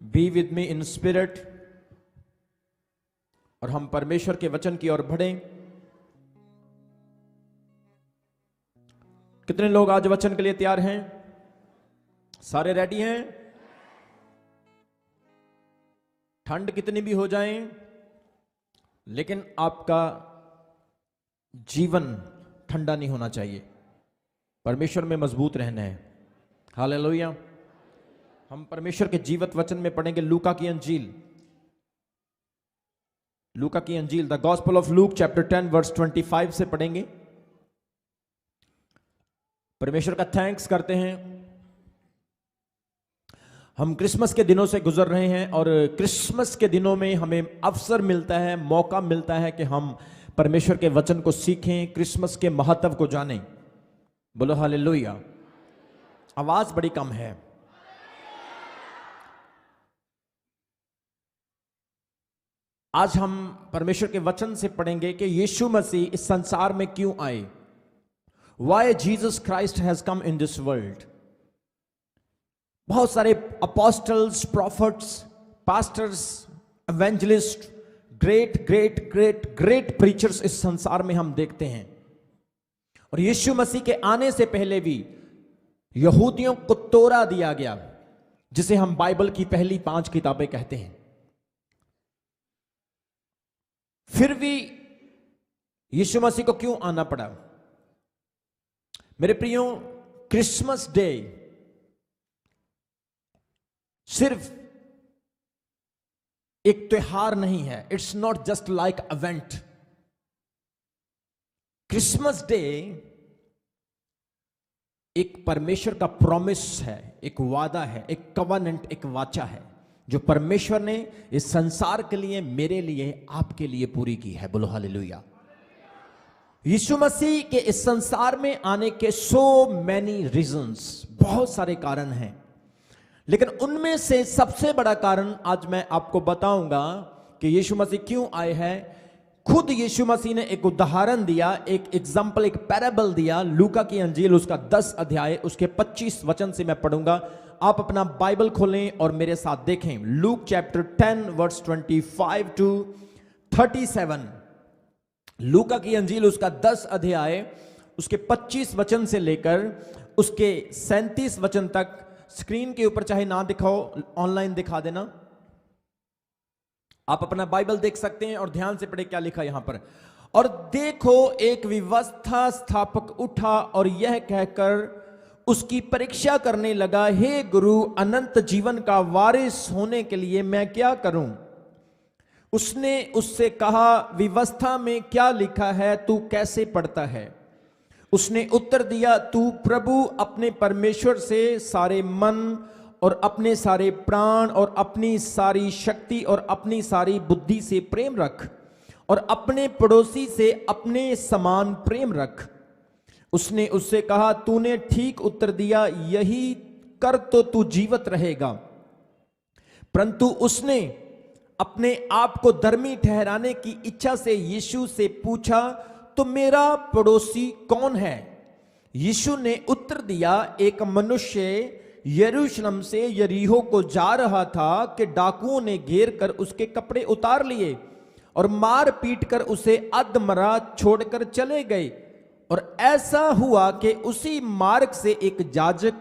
Be with me in spirit. और हम परमेश्वर के वचन की ओर बढ़ें। कितने लोग आज वचन के लिए तैयार हैं? सारे रेडी हैं? ठंड कितनी भी हो जाए, लेकिन आपका जीवन ठंडा नहीं होना चाहिए। परमेश्वर में मजबूत रहना है। हालेलुया। हम परमेश्वर के जीवित वचन में पढ़ेंगे लूका की अंजील। लूका की अंजील, the gospel of Luke chapter 10 verse 25 से पढ़ेंगे। परमेश्वर का थैंक्स करते हैं। हम क्रिसमस के दिनों से गुजर रहे हैं और क्रिसमस के दिनों में हमें अवसर मिलता है, मौका मिलता है कि हम परमेश्वर के वचन को सीखें, क्रिसमस के महत्व को जानें। बोलो हालेलुया। आवाज बड़ी कम है। आज हम परमेश्वर के वचन से पढ़ेंगे कि यीशु मसीह इस संसार में क्यों आए। Why Jesus Christ has come in this world। बहुत सारे apostles, profits, pastors, evangelist, great great great great preachers इस संसार में हम देखते हैं। और यीशु मसीह के आने से पहले भी यहूदियों को तोरा दिया गया, जिसे हम बाइबल की पहली 5 किताबें कहते हैं। फिर भी यीशु मसीह को क्यों आना पड़ा? मेरे प्रियो, क्रिसमस डे सिर्फ एक त्योहार नहीं है। It's not just like event. Christmas day एक परमेश्वर का प्रॉमिस है, एक वादा है, एक कवनेंट, एक वाचा है जो परमेश्वर ने इस संसार के लिए, मेरे लिए, आपके लिए पूरी की है। बोलो हालेलुया। यीशु मसीह के इस संसार में आने के सो मैनी रीजंस, बहुत सारे कारण हैं, लेकिन उनमें से सबसे बड़ा कारण आज मैं आपको बताऊंगा कि यीशु मसीह क्यों आए हैं। खुद यीशु मसीह ने एक उदाहरण दिया, एक एग्जाम्पल, एक पैराबल दिया। लूका की अंजील उसका 10 अध्याय उसके 25 वचन से मैं पढ़ूंगा। आप अपना बाइबल खोलें और मेरे साथ देखें। Luke chapter 10 verse 25 to 37। लूका की अंजील उसका 10 अध्याय उसके 25 वचन से लेकर उसके 37 वचन तक। स्क्रीन के ऊपर चाहे ना दिखाओ, ऑनलाइन दिखा देना। आप अपना बाइबल देख सकते हैं और ध्यान से पढ़े क्या लिखा यहां पर। और देखो, एक व्यवस्था स्थापक उठा और यह कहकर उसकी परीक्षा करने लगा, हे गुरु, अनंत जीवन का वारिस होने के लिए मैं क्या करूं? उसने उससे कहा, व्यवस्था में क्या लिखा है, तू कैसे पढ़ता है? उसने उत्तर दिया, तू प्रभु अपने परमेश्वर से सारे मन और अपने सारे प्राण और अपनी सारी शक्ति और अपनी सारी बुद्धि से प्रेम रख, और अपने पड़ोसी से अपने समान प्रेम रख। उसने उससे कहा, तूने ठीक उत्तर दिया, यही कर तो तू जीवित रहेगा। परंतु उसने अपने आप को धर्मी ठहराने की इच्छा से यीशु से पूछा, तो मेरा पड़ोसी कौन है? यीशु ने उत्तर दिया, एक मनुष्य यरूशलेम से यरीहो को जा रहा था कि डाकुओं ने घेर कर उसके कपड़े उतार लिए और मार पीट कर उसे अधमरा छोड़कर चले गए। और ऐसा हुआ कि उसी मार्ग से एक याजक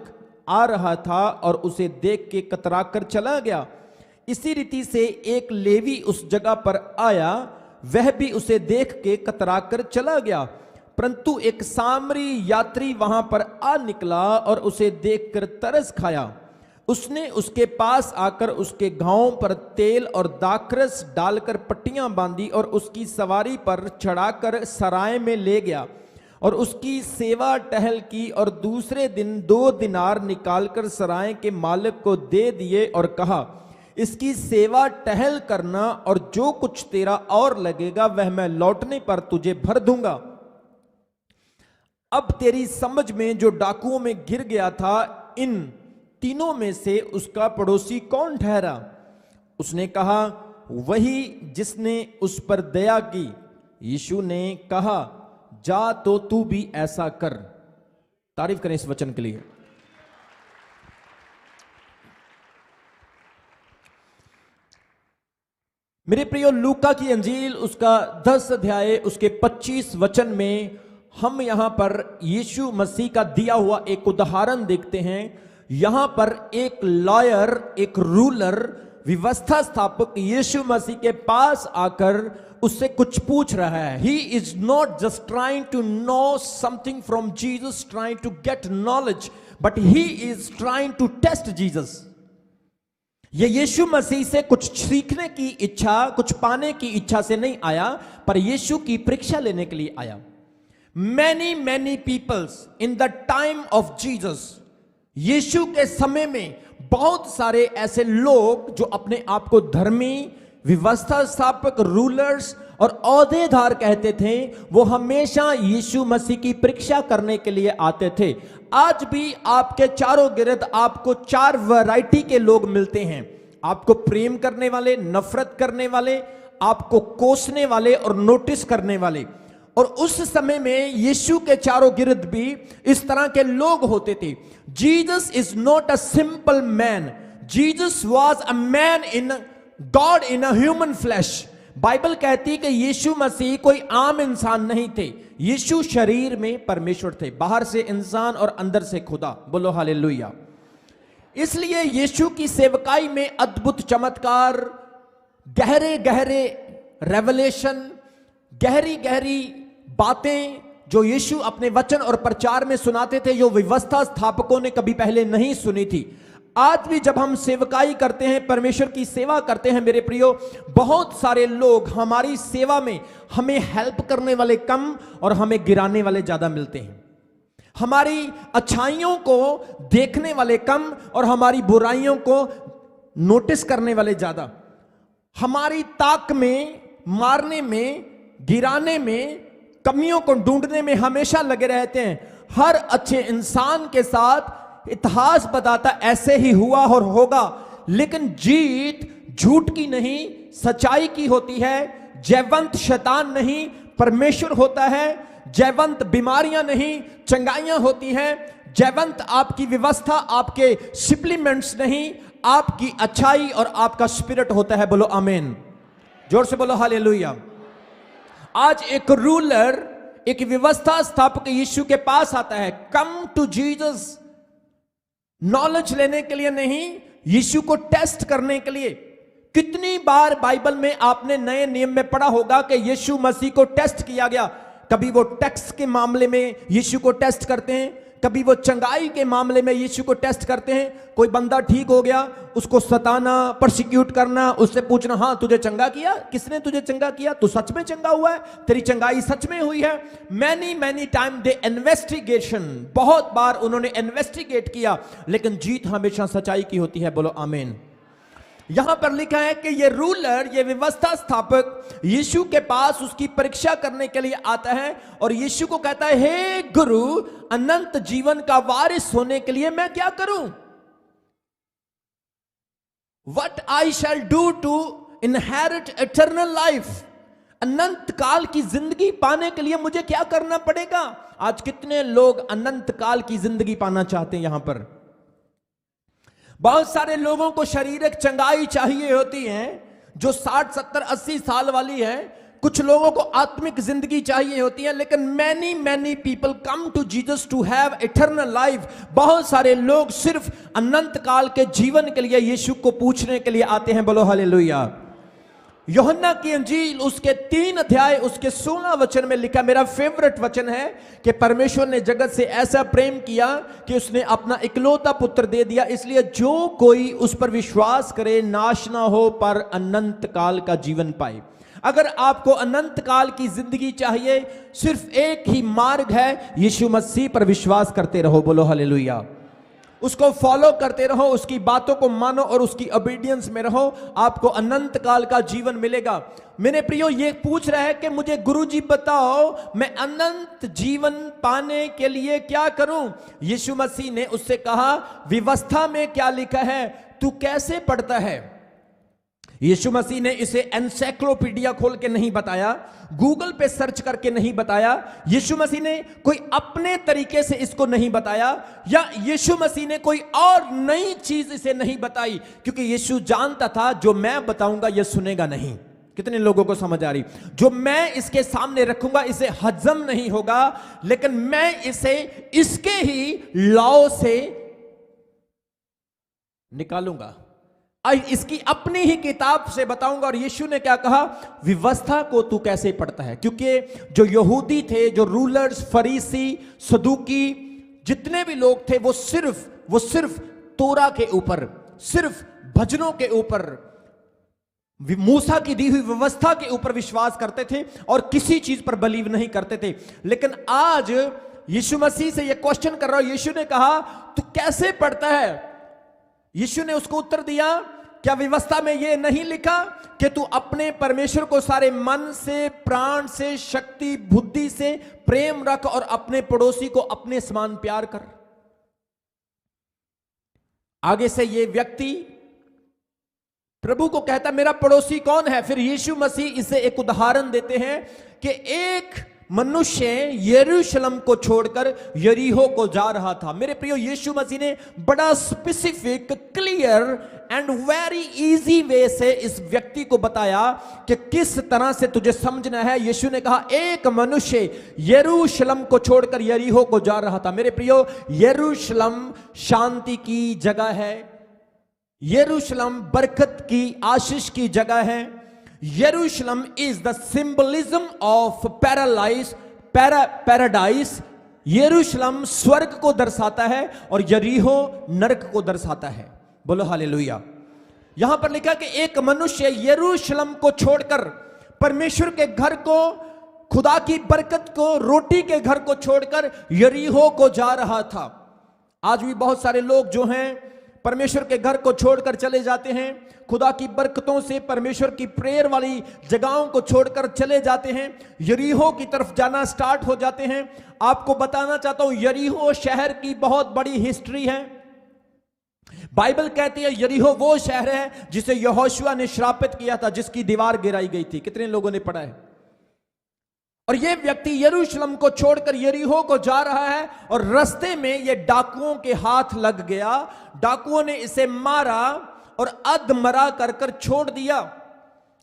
आ रहा था और उसे देख के कतरा कर चला गया। इसी रीति से एक लेवी उस जगह पर आया, वह भी उसे देख के कतरा कर चला गया। परंतु एक सामरी यात्री वहां पर आ निकला और उसे देखकर तरस खाया। उसने उसके पास आकर उसके घावों पर तेल और दाखरस डालकर पट्टियां बांधी और उसकी सवारी पर चढ़ाकर सराय में ले गया और उसकी सेवा टहल की। और दूसरे दिन 2 दिनार निकालकर सराय के मालिक को दे दिए और कहा, इसकी सेवा टहल करना, और जो कुछ तेरा और लगेगा वह मैं लौटने पर तुझे भर दूंगा। अब तेरी समझ में जो डाकुओं में गिर गया था, इन तीनों में से उसका पड़ोसी कौन ठहरा? उसने कहा, वही जिसने उस पर दया की। यीशु ने कहा, जा तो तू भी ऐसा कर। तारीफ करें इस वचन के लिए। मेरे प्रियो, लूका की अंजील उसका 10 अध्याय उसके 25 वचन में हम यहां पर यीशु मसीह का दिया हुआ एक उदाहरण देखते हैं। यहां पर एक लॉयर, एक रूलर, व्यवस्था स्थापक यीशु मसीह के पास आकर उससे कुछ पूछ रहा है। He is not just trying to know something from Jesus, trying to get knowledge, but he is trying to test Jesus. ये यीशु मसीह से कुछ सीखने की इच्छा, कुछ पाने की इच्छा से नहीं आया, पर यीशु की परीक्षा लेने के लिए आया। Many peoples in the time of Jesus, यीशु के समय में बहुत सारे ऐसे लोग जो अपने आप को धर्मी, व्यवस्था स्थापक, रूलर्स और औहदेदार कहते थे, वो हमेशा यीशु मसीह की परीक्षा करने के लिए आते थे। आज भी आपके चारों गिर्द आपको 4 वैरायटी के लोग मिलते हैं। आपको प्रेम करने वाले, नफरत करने वाले, आपको कोसने वाले और नोटिस करने वाले। और उस समय में यीशु के चारों गिर्द भी इस तरह के लोग होते थे। Jesus is not a simple man, Jesus was a man in God in a human flesh. Bible कहती कि यीशु मसीह कोई आम इंसान नहीं थे, यीशु शरीर में परमेश्वर थे, बाहर से इंसान और अंदर से खुदा। बोलो हालेलुया। इसलिए यीशु की सेवकाई में अद्भुत चमत्कार, गहरे गहरे रेवलेशन, गहरी गहरी बातें जो यीशु अपने वचन और प्रचार में सुनाते थे, जो व्यवस्था स्थापकों ने कभी पहले नहीं सुनी थी। आज भी जब हम सेवकाई करते हैं, परमेश्वर की सेवा करते हैं मेरे प्रियो, बहुत सारे लोग हमारी सेवा में हमें हेल्प करने वाले कम और हमें गिराने वाले ज्यादा मिलते हैं। हमारी अच्छाइयों को देखने वाले कम और हमारी बुराइयों को नोटिस करने वाले ज्यादा। हमारी ताक में, मारने में, गिराने में, कमियों को ढूंढने में हमेशा लगे रहते हैं। हर अच्छे इंसान के साथ इतिहास बताता ऐसे ही हुआ और होगा, लेकिन जीत झूठ की नहीं, सच्चाई की होती है। जयवंत शैतान नहीं, परमेश्वर होता है। जयवंत बीमारियां नहीं, चंगाइयां होती हैं। जयवंत आपकी व्यवस्था, आपके सप्लीमेंट्स नहीं, आपकी अच्छाई और आपका स्पिरिट होता है। बोलो आमीन, जोर से बोलो हालेलुया। आज एक रूलर, एक व्यवस्था स्थापक यीशु के पास आता है, कम टू जीसस, नॉलेज लेने के लिए नहीं, यीशु को टेस्ट करने के लिए। कितनी बार बाइबल में आपने नए नियम में पढ़ा होगा कि यीशु मसीह को टेस्ट किया गया। कभी वो टैक्स के मामले में यीशु को टेस्ट करते हैं, कभी वो चंगाई के मामले में यीशु को टेस्ट करते हैं। कोई बंदा ठीक हो गया, उसको सताना, परसिक्यूट करना, उससे पूछना, हाँ तुझे चंगा किया, किसने तुझे चंगा किया, तू सच में चंगा हुआ है, तेरी चंगाई सच में हुई है। मैनी टाइम दे इन्वेस्टिगेशन, बहुत बार उन्होंने इन्वेस्टिगेट किया, लेकिन जीत हमेशा सच्चाई की होती है। बोलो आमीन। यहां पर लिखा है कि ये रूलर, ये व्यवस्था स्थापक यीशु के पास उसकी परीक्षा करने के लिए आता है और यीशु को कहता है, हे गुरु, अनंत जीवन का वारिस होने के लिए मैं क्या करूं? What I shall do to inherit eternal life? अनंत काल की जिंदगी पाने के लिए मुझे क्या करना पड़ेगा? आज कितने लोग अनंत काल की जिंदगी पाना चाहते हैं? यहां पर बहुत सारे लोगों को शारीरिक चंगाई चाहिए होती है, जो 60, 70, 80 साल वाली है। कुछ लोगों को आत्मिक जिंदगी चाहिए होती है, लेकिन many people come to Jesus to have eternal life. बहुत सारे लोग सिर्फ अनंत काल के जीवन के लिए यीशु को पूछने के लिए आते हैं। बोलो हालेलुया। यूहन्ना की अंजील उसके 3 अध्याय उसके 16 वचन में लिखा, मेरा फेवरेट वचन है कि परमेश्वर ने जगत से ऐसा प्रेम किया कि उसने अपना इकलौता पुत्र दे दिया, इसलिए जो कोई उस पर विश्वास करे नाश ना हो पर अनंत काल का जीवन पाए। अगर आपको अनंत काल की जिंदगी चाहिए, सिर्फ एक ही मार्ग है, यीशु मसीह पर विश्वास करते रहो। बोलो हालेलुया। उसको फॉलो करते रहो, उसकी बातों को मानो और उसकी ओबीडियंस में रहो, आपको अनंत काल का जीवन मिलेगा। मेरे प्रियो, ये पूछ रहा है कि मुझे गुरुजी बताओ, मैं अनंत जीवन पाने के लिए क्या करूं? यीशु मसीह ने उससे कहा, व्यवस्था में क्या लिखा है तू कैसे पढ़ता है? यीशु मसीह ने इसे एनसाइक्लोपीडिया खोल के नहीं बताया, गूगल पे सर्च करके नहीं बताया। यीशु मसीह ने कोई अपने तरीके से इसको नहीं बताया, या यीशु मसीह ने कोई और नई चीज इसे नहीं बताई, क्योंकि यीशु जानता था जो मैं बताऊंगा ये सुनेगा नहीं। कितने लोगों को समझ आ रही? जो मैं इसके सामने रखूंगा इसे हजम नहीं होगा, लेकिन मैं इसे इसके ही लॉ से निकालूंगा, इसकी अपनी ही किताब से बताऊंगा। और यीशु ने क्या कहा? व्यवस्था को तू कैसे पढ़ता है? क्योंकि जो यहूदी थे, जो रूलर्स, फरीसी, सदूकी, जितने भी लोग थे, वो सिर्फ तोरा के ऊपर, सिर्फ भजनों के ऊपर, मूसा की दी हुई व्यवस्था के ऊपर विश्वास करते थे और किसी चीज पर बिलीव नहीं करते थे। लेकिन आज यीशु मसीह से यह क्वेश्चन कर रहा हूं। यीशु ने कहा, तू कैसे पढ़ता है? यीशु ने उसको उत्तर दिया, क्या व्यवस्था में यह नहीं लिखा कि तू अपने परमेश्वर को सारे मन से, प्राण से, शक्ति, बुद्धि से प्रेम रख और अपने पड़ोसी को अपने समान प्यार कर। आगे से ये व्यक्ति प्रभु को कहता, मेरा पड़ोसी कौन है? फिर यीशु मसीह इसे एक उदाहरण देते हैं कि एक मनुष्य यरूशलेम को छोड़कर यरीहो को जा रहा था। मेरे प्रियो, यीशु मसीह ने बड़ा specific, clear and very easy way से इस व्यक्ति को बताया कि किस तरह से तुझे समझना है। यीशु ने कहा, एक मनुष्य यरूशलेम को छोड़कर यरीहो को जा रहा था। मेरे प्रियो, यरूशलेम शांति की जगह है, यरूशलेम बरकत की, आशीष की जगह है। यरूशलेम is the symbolism of paradise. यरूशलेम स्वर्ग को दर्शाता है और यरीहो नरक को दर्शाता है। बोलो हालेलुया। यहां पर लिखा कि एक मनुष्य यरूशलेम को छोड़कर, परमेश्वर के घर को, खुदा की बरकत को, रोटी के घर को छोड़कर यरीहो को जा रहा था। आज भी बहुत सारे लोग जो हैं परमेश्वर के घर को छोड़कर चले जाते हैं, खुदा की बरकतों से, परमेश्वर की प्रेयर वाली जगहों को छोड़कर चले जाते हैं, यरीहो की तरफ जाना स्टार्ट हो जाते हैं। आपको बताना चाहता हूं, यरीहो शहर की बहुत बड़ी हिस्ट्री है। बाइबल कहती है यरीहो वो शहर है जिसे यहोशुआ ने श्रापित किया था, जिसकी दीवार गिराई गई थी। कितने लोगों ने पढ़ा है? और यह व्यक्ति यरूशलेम को छोड़कर यरीहो को जा रहा है और रास्ते में यह डाकुओं के हाथ लग गया। डाकुओं ने इसे मारा और अधमरा कर छोड़ दिया।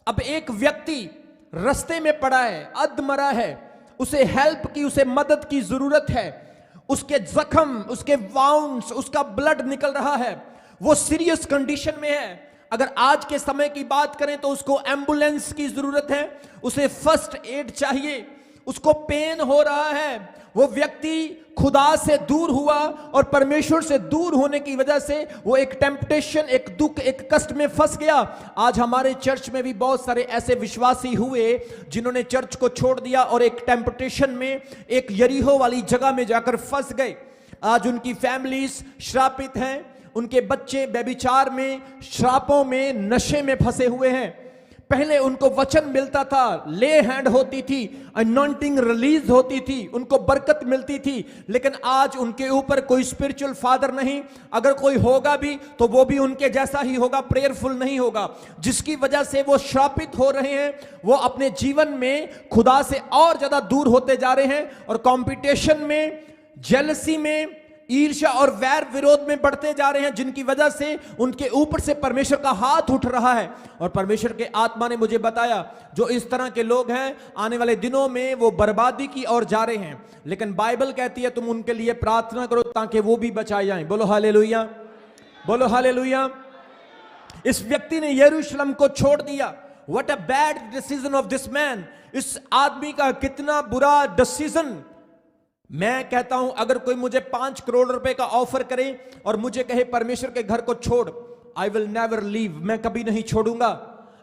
अब एक व्यक्ति रास्ते में पड़ा है, अधमरा है, उसे हेल्प की, उसे मदद की जरूरत है। उसके जख्म, उसके वाउंड्स, उसका ब्लड निकल रहा है, वो सीरियस कंडीशन में है। अगर आज के समय की बात करें तो उसको एम्बुलेंस की जरूरत है, उसे फर्स्ट एड चाहिए, उसको पेन हो रहा है। वो व्यक्ति खुदा से दूर हुआ और परमेश्वर से दूर होने की वजह से वो एक टेम्पटेशन, एक दुख, एक कष्ट में फंस गया। आज हमारे चर्च में भी बहुत सारे ऐसे विश्वासी हुए जिन्होंने चर्च को छोड़ दिया और एक टेम्पटेशन में, एक यरीहो वाली जगह में जाकर फंस गए। आज उनकी फैमिलीज श्रापित हैं, उनके बच्चे व्यभिचार में, श्रापों में, नशे में फंसे हुए हैं। पहले उनको वचन मिलता था, ले हैंड होती थी, अनॉइंटिंग रिलीज होती थी, उनको बरकत मिलती थी, लेकिन आज उनके ऊपर कोई स्पिरिचुअल फादर नहीं। अगर कोई होगा भी तो वो भी उनके जैसा ही होगा, प्रेयरफुल नहीं होगा, जिसकी वजह से वो श्रापित हो रहे हैं। वो अपने जीवन में खुदा से और ज्यादा दूर होते जा रहे हैं और कंपटीशन में, जेलसी में, ईर्ष्या और वैर विरोध में बढ़ते जा रहे हैं, जिनकी वजह से उनके ऊपर से परमेश्वर का हाथ उठ रहा है। और परमेश्वर के आत्मा ने मुझे बताया, जो इस तरह के लोग हैं आने वाले दिनों में वो बर्बादी की ओर जा रहे हैं, लेकिन बाइबल कहती है तुम उनके लिए प्रार्थना करो ताकि वो भी बचाए जाएं। बोलो हालेलुया, बोलो हालेलुया। इस व्यक्ति ने यरूशलेम को छोड़ दिया। What a bad decision of this man. इस आदमी का कितना बुरा डिसीजन। मैं कहता हूं, अगर कोई मुझे 5 करोड़ रुपए का ऑफर करे और मुझे कहे परमेश्वर के घर को छोड़, आई विल नेवर लीव, मैं कभी नहीं छोड़ूंगा।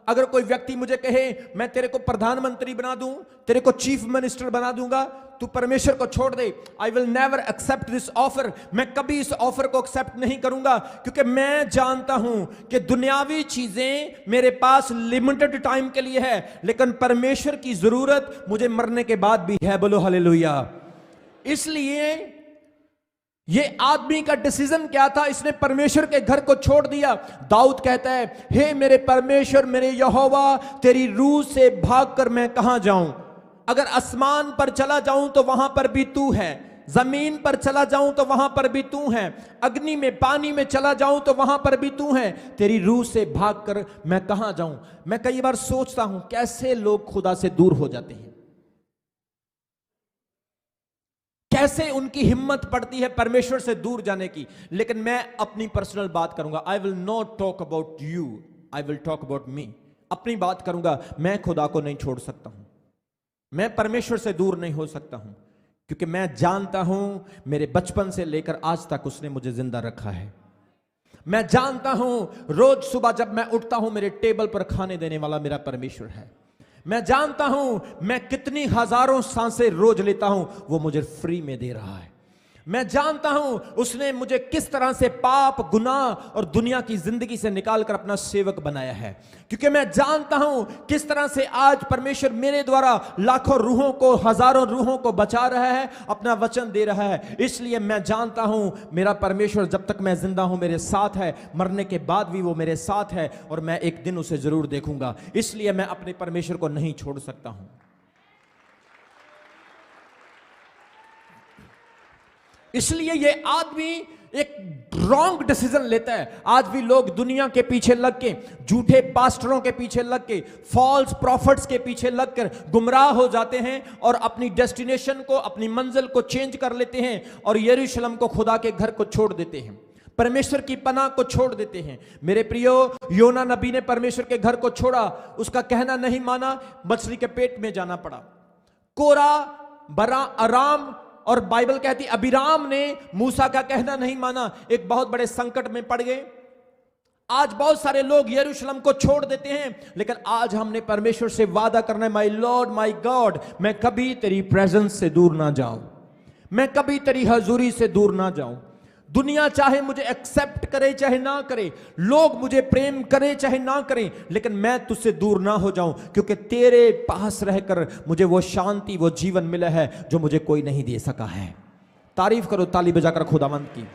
अगर कोई व्यक्ति मुझे कहे मैं तेरे को प्रधानमंत्री बना दूं, तेरे को चीफ मिनिस्टर बना दूंगा, तू परमेश्वर को छोड़ दे, I will never accept this offer, मैं कभी इस ऑफर को एक्सेप्ट नहीं करूंगा, क्योंकि मैं जानता हूं कि दुनियावी चीजें मेरे पास लिमिटेड टाइम के लिए है, लेकिन परमेश्वर की जरूरत मुझे मरने के बाद भी है। बोलो हालेलुया। इसलिए ये आदमी का डिसीजन क्या था? इसने परमेश्वर के घर को छोड़ दिया। दाऊद कहता है, हे मेरे परमेश्वर, मेरे यहोवा, तेरी रूह से भागकर मैं कहां जाऊं? अगर आसमान पर चला जाऊं तो वहां पर भी तू है, जमीन पर चला जाऊं तो वहां पर भी तू है, अग्नि में, पानी में चला जाऊं तो वहां पर भी तू है, तेरी रूह से भागकर मैं कहां जाऊं? मैं कई बार सोचता हूं कैसे लोग खुदा से दूर हो जाते हैं, कैसे उनकी हिम्मत पड़ती है परमेश्वर से दूर जाने की। लेकिन मैं अपनी पर्सनल बात करूंगा। I will not talk about you, I will talk about me. अपनी बात करूंगा। मैं खुदा को नहीं छोड़ सकता हूं, मैं परमेश्वर से दूर नहीं हो सकता हूं, क्योंकि मैं जानता हूं मेरे बचपन से लेकर आज तक उसने मुझे जिंदा रखा है। मैं जानता हूं रोज सुबह जब मैं उठता हूं मेरे टेबल पर खाने देने वाला मेरा परमेश्वर है। मैं जानता हूं मैं कितनी हजारों सांसें रोज लेता हूं, वो मुझे फ्री में दे रहा है। मैं जानता हूं उसने मुझे किस तरह से पाप, गुनाह और दुनिया की जिंदगी से निकालकर अपना सेवक बनाया है। क्योंकि मैं जानता हूं किस तरह से आज परमेश्वर मेरे द्वारा लाखों रूहों को, हजारों रूहों को बचा रहा है, अपना वचन दे रहा है। इसलिए मैं जानता हूं मेरा परमेश्वर जब तक मैं जिंदा हूं मेरे साथ है, मरने के बाद भी वो मेरे साथ है, और मैं एक दिन उसे जरूर देखूंगा। इसलिए मैं अपने परमेश्वर को नहीं छोड़ सकता हूं। इसलिए ये आदमी एक रॉन्ग डिसीजन लेता है। आज भी लोग दुनिया के पीछे लग के, झूठे पास्टरों के पीछे लग के, फॉल्स प्रॉफिट्स के पीछे लगकर गुमराह हो जाते हैं और अपनी डेस्टिनेशन को, अपनी मंजिल को चेंज कर लेते हैं और यरूशलेम को, खुदा के घर को छोड़ देते हैं, परमेश्वर की पनाह को छोड़ देते हैं। मेरे प्रियो, योना नबी ने परमेश्वर के घर को छोड़ा, उसका कहना नहीं माना, मछली के पेट में जाना पड़ा। कोरा, बरा, अराम और बाइबल कहती अबिराम ने मूसा का कहना नहीं माना, एक बहुत बड़े संकट में पड़ गए। आज बहुत सारे लोग यरूशलेम को छोड़ देते हैं, लेकिन आज हमने परमेश्वर से वादा करना है, माय लॉर्ड माय गॉड, मैं कभी तेरी प्रेजेंस से दूर ना जाऊं, मैं कभी तेरी हजूरी से दूर ना जाऊं। दुनिया चाहे मुझे एक्सेप्ट करे चाहे ना करे, लोग मुझे प्रेम करे चाहे ना करें, लेकिन मैं तुझसे दूर ना हो जाऊं, क्योंकि तेरे पास रहकर मुझे वो शांति, वो जीवन मिला है जो मुझे कोई नहीं दे सका है। तारीफ करो ताली बजाकर खुदावंद की।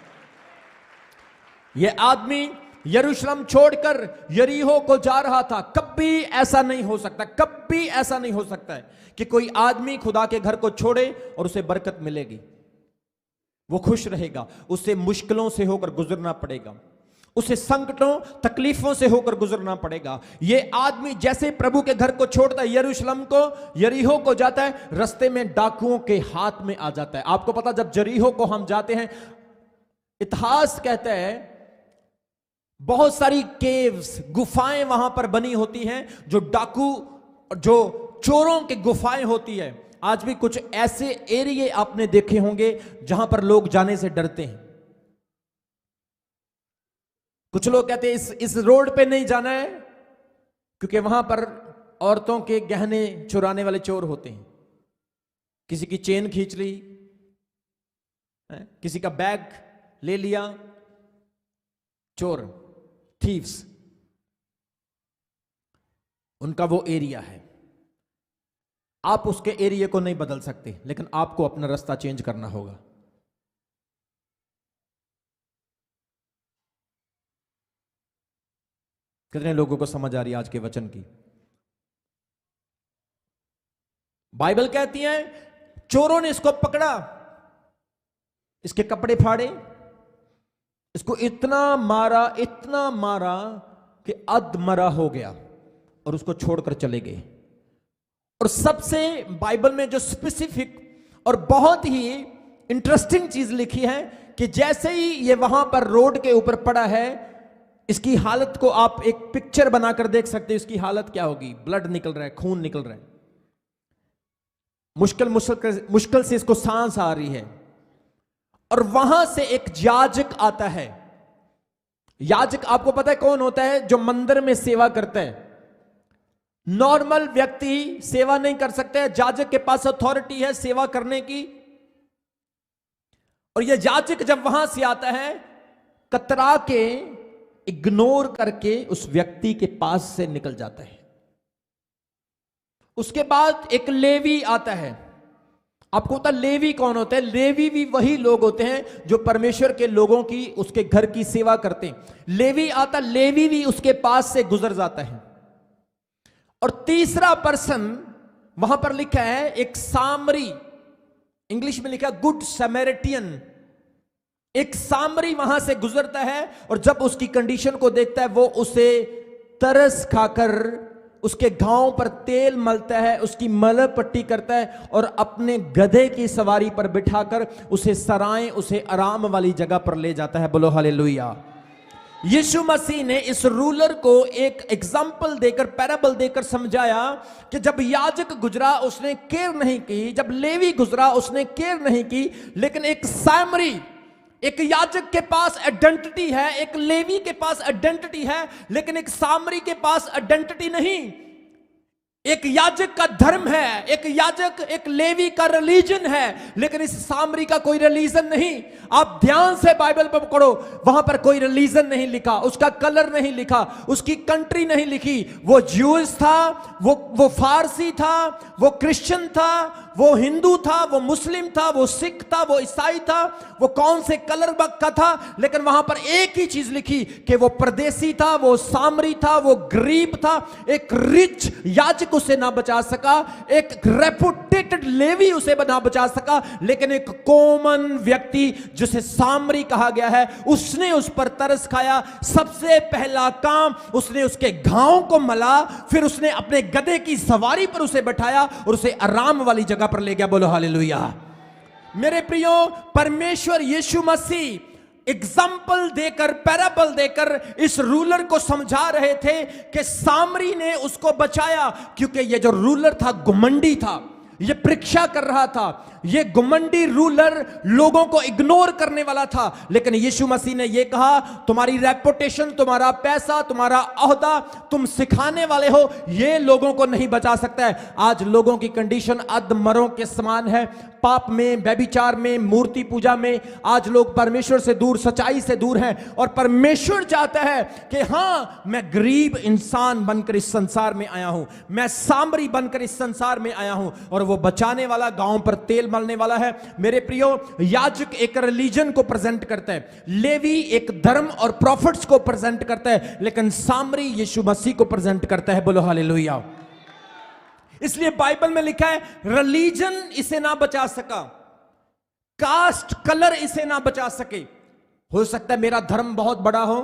ये आदमी यरूशलेम छोड़कर यरीहो को जा रहा था। कभी ऐसा नहीं हो सकता, कभी ऐसा नहीं हो सकता है कि कोई आदमी खुदा के घर को छोड़े और उसे बरकत मिलेगी, वो खुश रहेगा। उसे मुश्किलों से होकर गुजरना पड़ेगा, उसे संकटों, तकलीफों से होकर गुजरना पड़ेगा। ये आदमी जैसे प्रभु के घर को छोड़ता है, यरूशलेम को, यरीहो को जाता है, रास्ते में डाकुओं के हाथ में आ जाता है। आपको पता, जब यरीहो को हम जाते हैं, इतिहास कहता है बहुत सारी केव्स, गुफाएं वहां पर बनी होती हैं, जो डाकू, जो चोरों की गुफाएं होती है। आज भी कुछ ऐसे एरिया आपने देखे होंगे जहां पर लोग जाने से डरते हैं। कुछ लोग कहते हैं इस रोड पे नहीं जाना है, क्योंकि वहां पर औरतों के गहने चुराने वाले चोर होते हैं। किसी की चेन खींच ली, किसी का बैग ले लिया, चोर, थीव्स, उनका वो एरिया है। आप उसके एरिया को नहीं बदल सकते, लेकिन आपको अपना रास्ता चेंज करना होगा। कितने लोगों को समझ आ रही है आज के वचन की? बाइबल कहती है चोरों ने इसको पकड़ा, इसके कपड़े फाड़े, इसको इतना मारा कि अधमरा हो गया और उसको छोड़कर चले गए। और सबसे बाइबल में जो स्पेसिफिक और बहुत ही इंटरेस्टिंग चीज लिखी है कि जैसे ही ये वहां पर रोड के ऊपर पड़ा है, इसकी हालत को आप एक पिक्चर बनाकर देख सकते हैं। इसकी हालत क्या होगी? ब्लड निकल रहा है, खून निकल रहा है, मुश्किल से इसको सांस आ रही है। और वहां से एक याजक आता है। याजक आपको पता है कौन होता है? जो मंदिर में सेवा करता है। नॉर्मल व्यक्ति सेवा नहीं कर सकते, याजक के पास अथॉरिटी है सेवा करने की। और यह याजक जब वहां से आता है, कतरा के, इग्नोर करके उस व्यक्ति के पास से निकल जाता है। उसके बाद एक लेवी आता है। आपको पता लेवी कौन होता है? लेवी भी वही लोग होते हैं जो परमेश्वर के लोगों की, उसके घर की सेवा करते हैं। लेवी आता, लेवी भी उसके पास से गुजर जाता है। और तीसरा पर्सन वहां पर लिखा है एक सामरी, इंग्लिश में लिखा गुड समैरिटियन। एक सामरी वहां से गुजरता है और जब उसकी कंडीशन को देखता है, वो उसे तरस खाकर उसके घावों पर तेल मलता है, उसकी मलह पट्टी करता है और अपने गधे की सवारी पर बिठाकर उसे सराय, उसे आराम वाली जगह पर ले जाता है। बोलो हालेलुया। यीशु मसीह ने इस रूलर को एक एग्जाम्पल देकर, पैराबल देकर समझाया कि जब याजक गुजरा उसने केयर नहीं की, जब लेवी गुजरा उसने केयर नहीं की, लेकिन एक सामरी, एक याजक के पास आइडेंटिटी है, एक लेवी के पास आइडेंटिटी है, लेकिन एक सामरी के पास आइडेंटिटी नहीं। एक याजक का धर्म है, एक याजक, एक लेवी का रिलीजन है, लेकिन इस सामरी का कोई रिलीजन नहीं। आप ध्यान से बाइबल पर पकड़ो, वहां पर कोई रिलीजन नहीं लिखा, उसका कलर नहीं लिखा, उसकी कंट्री नहीं लिखी। वो ज्यूज था, वो फारसी था, वो क्रिश्चियन था, वो हिंदू था, वो मुस्लिम था, वो सिख था, वो ईसाई था, वो कौन से कलर का था, लेकिन वहां पर एक ही चीज लिखी कि वो परदेसी था, वो सामरी था, वो गरीब था। एक रिच याजक उसे ना बचा सका, एक रेपुटेटेड लेवी उसे ना बचा सका, लेकिन एक कॉमन व्यक्ति जिसे सामरी कहा गया है, उसने उस पर तरस खाया। सबसे पहला काम, उसने उसके घावों को मला, फिर उसने अपने गधे की सवारी पर उसे बैठाया और उसे आराम वाली जगह पर ले गया। बोलो हालेलुया। मेरे प्रियो, परमेश्वर यीशु मसीह एग्जाम्पल देकर, पैराबल देकर इस रूलर को समझा रहे थे कि सामरी ने उसको बचाया क्योंकि ये जो रूलर था घुमंडी था, ये परीक्षा कर रहा था। ये घुमंडी रूलर लोगों को इग्नोर करने वाला था, लेकिन यीशु मसीह ने यह कहा, तुम्हारी रेपुटेशन, तुम्हारा पैसा, तुम्हारा ओहदा, तुम सिखाने वाले हो, ये लोगों को नहीं बचा सकता है। आज लोगों की कंडीशन अधमरों के समान है, पाप में, व्यभिचार में, मूर्ति पूजा में। आज लोग परमेश्वर से दूर, सच्चाई से दूर हैं, और परमेश्वर चाहता है कि हां, मैं गरीब इंसान बनकर इस संसार में आया हूं, मैं सामरी बनकर इस संसार में आया हूं, और वो बचाने वाला, गांव पर तेल मलने वाला है। मेरे प्रियो, याजक एक रिलीजन को प्रेजेंट करता है, लेवी एक धर्म और प्रॉफिट्स को प्रेजेंट करता है, लेकिन सामरी यीशु मसीह को प्रेजेंट करता है। बोलो हालेलुया। इसलिए बाइबल में लिखा है, रिलीजन इसे ना बचा सका, कास्ट, कलर इसे ना बचा सके। हो सकता है मेरा धर्म बहुत बड़ा हो,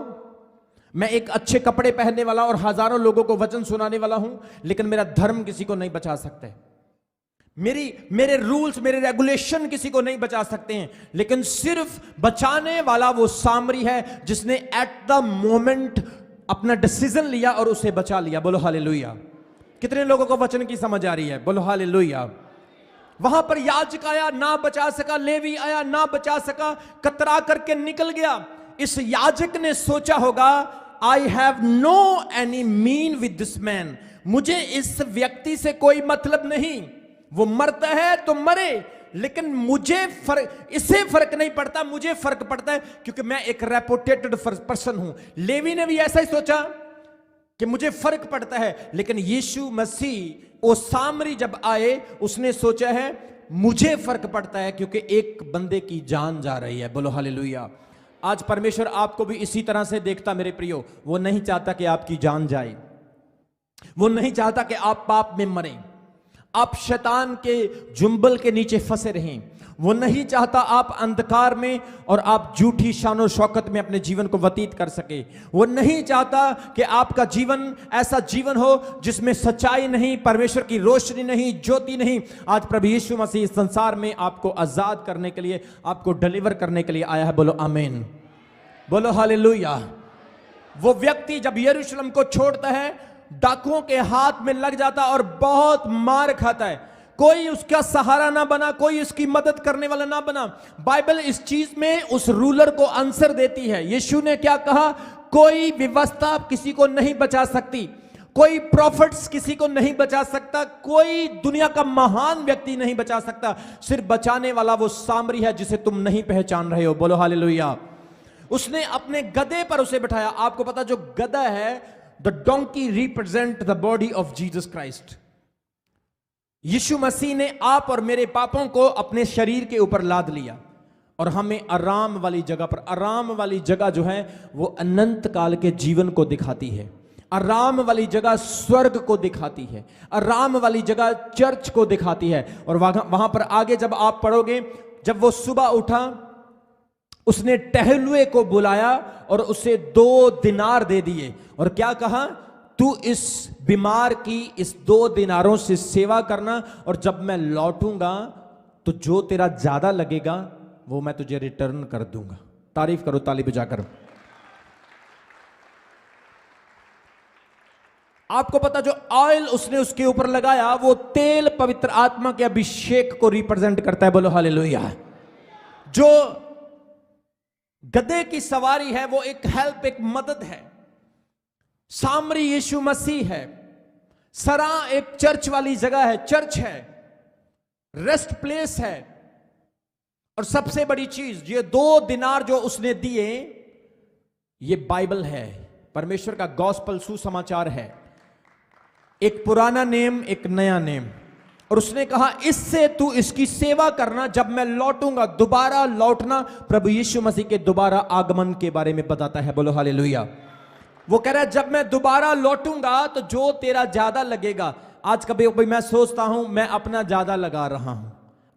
मैं एक अच्छे कपड़े पहनने वाला और हजारों लोगों को वचन सुनाने वाला हूं, लेकिन मेरा धर्म किसी को नहीं बचा सकता है। मेरे रूल्स, मेरे रेगुलेशन किसी को नहीं बचा सकते हैं, लेकिन सिर्फ बचाने वाला वो सामरी है जिसने एट द मोमेंट अपना डिसीजन लिया और उसे बचा लिया। बोलो हालेलुया। कितने लोगों को वचन की समझ आ रही है? बोलो हालेलुया। वहां पर याजक आया, ना बचा सका, लेवी आया, ना बचा सका, कतरा करके निकल गया। इस याजक ने सोचा होगा, I have no any mean with this man, मुझे इस व्यक्ति से कोई मतलब नहीं, वो मरता है तो मरे, लेकिन मुझे फर्क, इससे फर्क नहीं पड़ता, मुझे फर्क पड़ता है क्योंकि मैं एक रेपुटेटेड पर्सन हूं। लेवी ने भी ऐसा ही सोचा कि मुझे फर्क पड़ता है, लेकिन यीशु मसीह, वो सामरी जब आए, उसने सोचा है मुझे फर्क पड़ता है क्योंकि एक बंदे की जान जा रही है। बोलो हालेलुया। आज परमेश्वर आपको भी इसी तरह से देखता मेरे प्रियो। वो नहीं चाहता कि आपकी जान जाए, वो नहीं चाहता कि आप पाप में मरें, आप शैतान के जुम्बल के नीचे फंसे रहें। वो नहीं चाहता आप अंधकार में और आप झूठी शानो शौकत में अपने जीवन को व्यतीत कर सके। वो नहीं चाहता कि आपका जीवन ऐसा जीवन हो जिसमें सच्चाई नहीं, परमेश्वर की रोशनी नहीं, ज्योति नहीं। आज प्रभु यीशु मसीह इस संसार में आपको आजाद करने के लिए, आपको डिलीवर करने के लिए आया है। बोलो आमीन, बोलो हालेलुया। वो व्यक्ति जब यरूशलेम को छोड़ता है, डाकुओं के हाथ में लग जाता और बहुत मार खाता है। कोई उसका सहारा ना बना, कोई उसकी मदद करने वाला ना बना। बाइबल इस चीज में उस रूलर को आंसर देती है। यीशु ने क्या कहा? कोई व्यवस्था किसी को नहीं बचा सकती, कोई प्रॉफिट्स किसी को नहीं बचा सकता, कोई दुनिया का महान व्यक्ति नहीं बचा सकता। सिर्फ बचाने वाला वो सामरी है जिसे तुम नहीं पहचान रहे हो। बोलो हालेलुया। उसने अपने गधे पर उसे बिठाया। आपको पता, जो गधा है, the donkey represent the body of Jesus Christ. यीशु मसीह ने आप और मेरे पापों को अपने शरीर के ऊपर लाद लिया और हमें आराम वाली जगह पर, आराम वाली जगह जो है वो अनंत काल के जीवन को दिखाती है। आराम वाली जगह स्वर्ग को दिखाती है, आराम वाली जगह चर्च को दिखाती है। और वहां पर आगे जब आप पढ़ोगे, जब वो सुबह उठा, उसने टहलुए को बुलाया और उसे 2 दिनार दे दिए और क्या कहा? तू इस बीमार की इस 2 दिनारों से सेवा करना, और जब मैं लौटूंगा तो जो तेरा ज्यादा लगेगा वो मैं तुझे रिटर्न कर दूंगा। तारीफ करो ताली बजाकर। आपको पता, जो ऑयल उसने उसके ऊपर लगाया, वो तेल पवित्र आत्मा के अभिषेक को रिप्रेजेंट करता है। बोलो हालेलुया। जो गधे की सवारी है वो एक हेल्प, एक मदद है। सामरी यीशु मसीह है। सरा एक चर्च वाली जगह है, चर्च है, रेस्ट प्लेस है। और सबसे बड़ी चीज, ये 2 दिनार जो उसने दिए, ये बाइबल है, परमेश्वर का गॉस्पल सुसमाचार है। एक पुराना नेम, एक नया नेम। और उसने कहा इससे तू इसकी सेवा करना, जब मैं लौटूंगा। दोबारा लौटना प्रभु यीशु मसीह के दोबारा आगमन के बारे में बताता है। बोलो हालेलुया। वो कह रहा है जब मैं दोबारा लौटूंगा तो जो तेरा ज्यादा लगेगा। आज कभी कभी मैं सोचता हूं मैं अपना ज्यादा लगा रहा हूं,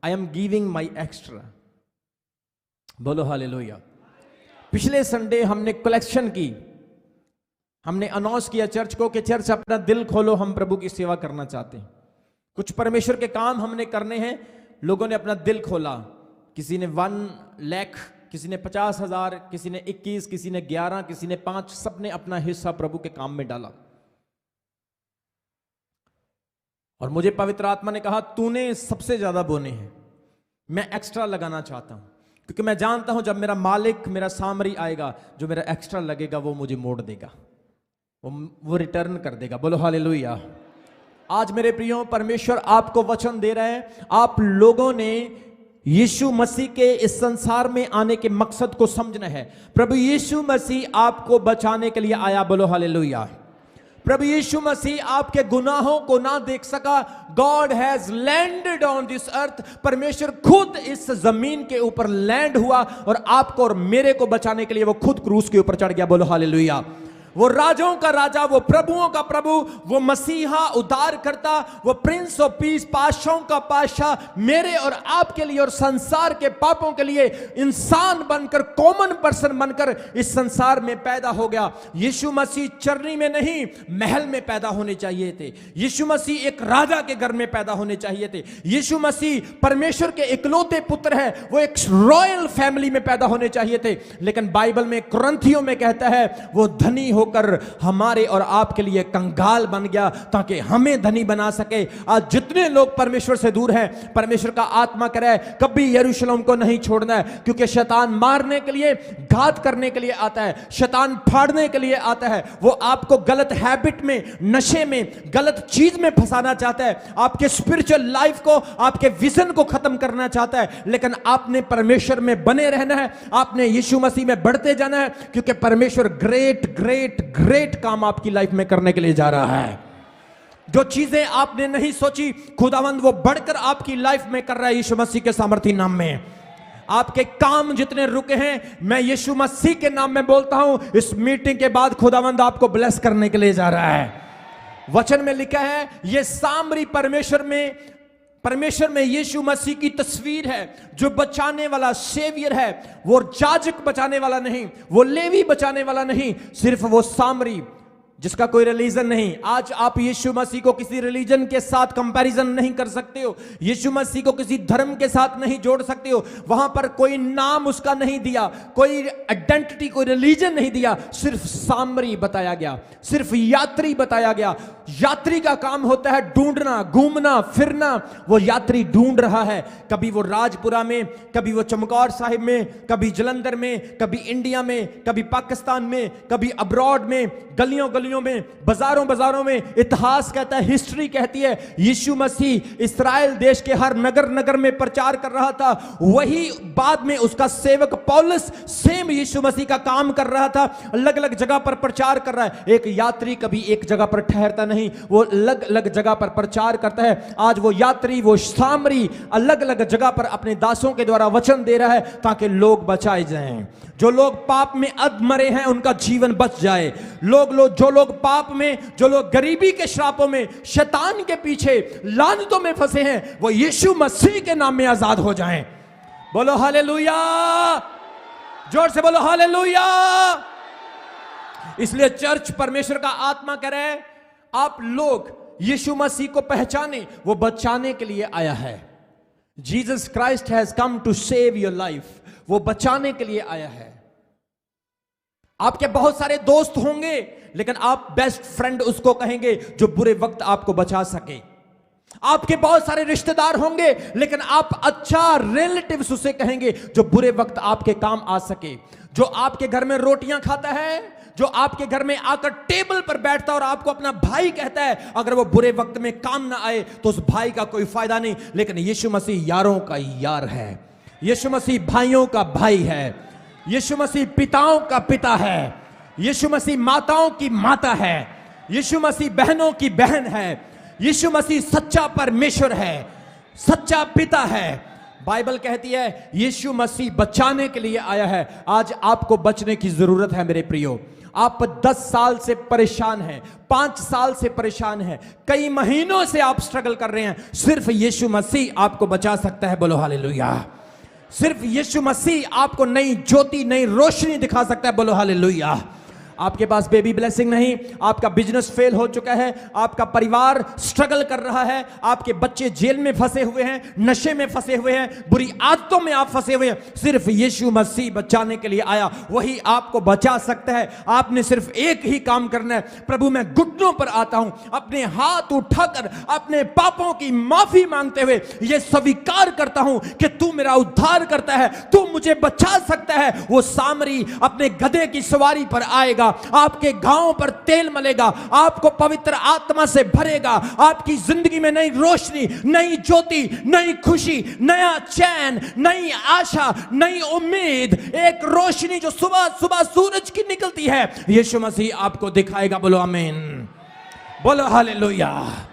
I am giving my extra. बोलो हालेलुया। पिछले संडे हमने कलेक्शन की, हमने अनाउंस किया चर्च को कि चर्च अपना दिल खोलो, हम प्रभु की सेवा करना चाहते हैं। कुछ परमेश्वर के काम हमने करने हैं। लोगों ने अपना दिल खोला, किसी ने 1 लाख, किसी ने 50,000, किसी ने 21, किसी ने 11, किसी ने 5, सबने अपना हिस्सा प्रभु के काम में डाला। और मुझे पवित्र आत्मा ने कहा तूने सबसे ज्यादा बोने हैं, मैं एक्स्ट्रा लगाना चाहता हूं, क्योंकि मैं जानता हूं जब मेरा मालिक, मेरा सामरी आएगा, जो मेरा एक्स्ट्रा लगेगा वो मुझे मोड़ देगा, वो रिटर्न कर देगा। बोलो हालेलुया। आज मेरे प्रियो, परमेश्वर आपको वचन दे रहे हैं। आप लोगों ने यीशु मसीह के इस संसार में आने के मकसद को समझना है। प्रभु यीशु मसीह आपको बचाने के लिए आया। बोलो हालेलुया। प्रभु यीशु मसीह आपके गुनाहों को ना देख सका। God has landed on this earth. परमेश्वर खुद इस जमीन के ऊपर लैंड हुआ और आपको और मेरे को बचाने के लिए वो खुद क्रूस के ऊपर चढ़ गया। बोलो हालेलुया। वो राजाओं का राजा, वो प्रभुओं का प्रभु, वो मसीहा उद्धार करता, वो प्रिंस ऑफ पीस, पाशाओं का पाशा मेरे और आपके लिए और संसार के पापों के लिए इंसान बनकर, कॉमन पर्सन बनकर इस संसार में पैदा हो गया। यीशु मसीह चरनी में नहीं, महल में पैदा होने चाहिए थे। यीशु मसीह एक राजा के घर में पैदा होने चाहिए थे। यीशु मसीह परमेश्वर के इकलौते पुत्र है, वो एक रॉयल फैमिली में पैदा होने चाहिए थे। लेकिन बाइबल में कुरिन्थियों में कहता है वो धनी होकर हमारे और आपके लिए कंगाल बन गया ताकि हमें धनी बना सके। आज जितने लोग परमेश्वर से दूर हैं, परमेश्वर का आत्मा कह रहा है कभी यरूशलेम को नहीं छोड़ना है, क्योंकि शैतान मारने के लिए, घात करने के लिए आता है, शैतान फाड़ने के लिए आता है। वो आपको गलत हैबिट में, नशे में, गलत चीज में फंसाना चाहता है, आपके स्पिरिचुअल लाइफ को, आपके विजन को खत्म करना चाहता है। लेकिन आपने परमेश्वर में बने रहना है, आपने यीशु मसीह में बढ़ते जाना है, क्योंकि परमेश्वर ग्रेट ग्रेट ग्रेट काम आपकी लाइफ में करने के लिए जा रहा है। जो चीजें आपने नहीं सोची, खुदावंद वो बढ़कर आपकी लाइफ में कर रहा है यीशु मसीह के सामर्थी नाम में। आपके काम जितने रुके हैं, मैं यीशु मसीह के नाम में बोलता हूं, इस मीटिंग के बाद खुदावंद आपको ब्लेस करने के लिए जा रहा है। वचन में लिखा है ये सामरी परमेश्वर में यीशु मसीह की तस्वीर है, जो बचाने वाला सेवियर है। वो याजक बचाने वाला नहीं, वो लेवी बचाने वाला नहीं, सिर्फ वो सामरी जिसका कोई रिलीजन नहीं। आज आप यीशु मसीह को किसी रिलीजन के साथ कंपैरिजन नहीं कर सकते हो, यीशु मसीह को किसी धर्म के साथ नहीं जोड़ सकते हो। वहां पर कोई नाम उसका नहीं दिया, कोई आइडेंटिटी, कोई रिलीजन नहीं दिया, सिर्फ सामरी बताया गया, सिर्फ यात्री बताया गया। यात्री का काम होता है ढूंढना, घूमना फिरना। वो यात्री ढूंढ रहा है, कभी वो राजपुरा में, कभी वो चमकौर साहिब में, कभी जलंधर में, कभी इंडिया में, कभी पाकिस्तान में, कभी अब्रॉड में, गलियों गलियों में, बाजारों बाजारों में। इतिहास कहता है, हिस्ट्री कहती है, यीशु मसीह इस्राएल देश के हर नगर नगर में प्रचार कर रहा था। वही बाद में उसका सेवक पौलुस सेम यीशु मसीह का काम कर रहा था, अलग अलग जगह पर प्रचार कर रहा है। एक यात्री कभी एक जगह पर ठहरता नहीं, वो अलग अलग जगह पर प्रचार करता है। आज वो यात्री, वो सामरी अलग अलग जगह पर अपने दासों के द्वारा वचन दे रहा है ताकि लोग बचाए जाएं। जो लोग पाप में अध मरे हैं उनका जीवन बच जाए। जो लोग पाप में, जो लोग गरीबी के श्रापों में, शैतान के पीछे लानतों में फंसे हैं, वो यीशु मसीह के नाम में आजाद हो जाएं। बोलो हालेलुया, जोर से बोलो हालेलुया। इसलिए चर्च, परमेश्वर का आत्मा कह रहा है आप लोग यीशु मसीह को पहचाने, वो बचाने के लिए आया है। Jesus Christ has come to save your life. वो बचाने के लिए आया है। आपके बहुत सारे दोस्त होंगे, लेकिन आप बेस्ट फ्रेंड उसको कहेंगे जो बुरे वक्त आपको बचा सके। आपके बहुत सारे रिश्तेदार होंगे, लेकिन आप अच्छा रिलेटिव्स उसे कहेंगे जो बुरे वक्त आपके काम आ सके। जो आपके घर में रोटियां खाता है, जो आपके घर में आकर टेबल पर बैठता और आपको अपना भाई कहता है, अगर वो बुरे वक्त में काम ना आए तो उस भाई का कोई फायदा नहीं। लेकिन यीशु मसीह यारों का यार है, यीशु मसीह भाइयों का भाई है, यीशु मसीह पिताओं का पिता है, यीशु मसीह माताओं की माता है, यीशु मसीह बहनों की बहन है, यीशु मसीह सच्चा परमेश्वर है, सच्चा पिता है। बाइबल कहती है यीशु मसीह बचाने के लिए आया है। आज आपको बचने की जरूरत है मेरे प्रियो। आप 10 साल से परेशान हैं, 5 साल से परेशान हैं, कई महीनों से आप स्ट्रगल कर रहे हैं। सिर्फ यीशु मसीह आपको बचा सकता है। बोलो हालेलुया। सिर्फ यीशु मसीह आपको नई ज्योति, नई रोशनी दिखा सकता है। बोलो हालेलुया। आपके पास बेबी ब्लेसिंग नहीं, आपका बिजनेस फेल हो चुका है, आपका परिवार स्ट्रगल कर रहा है, आपके बच्चे जेल में फंसे हुए हैं, नशे में फंसे हुए हैं, बुरी आदतों में आप फंसे हुए हैं। सिर्फ यीशु मसीह बचाने के लिए आया, वही आपको बचा सकता है। आपने सिर्फ एक ही काम करना है, प्रभु मैं घुटनों पर आता हूं, अपने हाथ उठाकर अपने पापों की माफी मांगते हुए यह स्वीकार करता हूं कि तू मेरा उद्धार करता है, तू मुझे बचा सकता है। वो सामरी अपने गधे की सवारी पर आएगा, आपके घावों पर तेल मलेगा, आपको पवित्र आत्मा से भरेगा, आपकी जिंदगी में नई रोशनी, नई ज्योति, नई खुशी, नया चैन, नई आशा, नई उम्मीद, एक रोशनी जो सुबह सुबह सूरज की निकलती है, यीशु मसीह आपको दिखाएगा। बोलो आमीन, बोलो हालेलुया।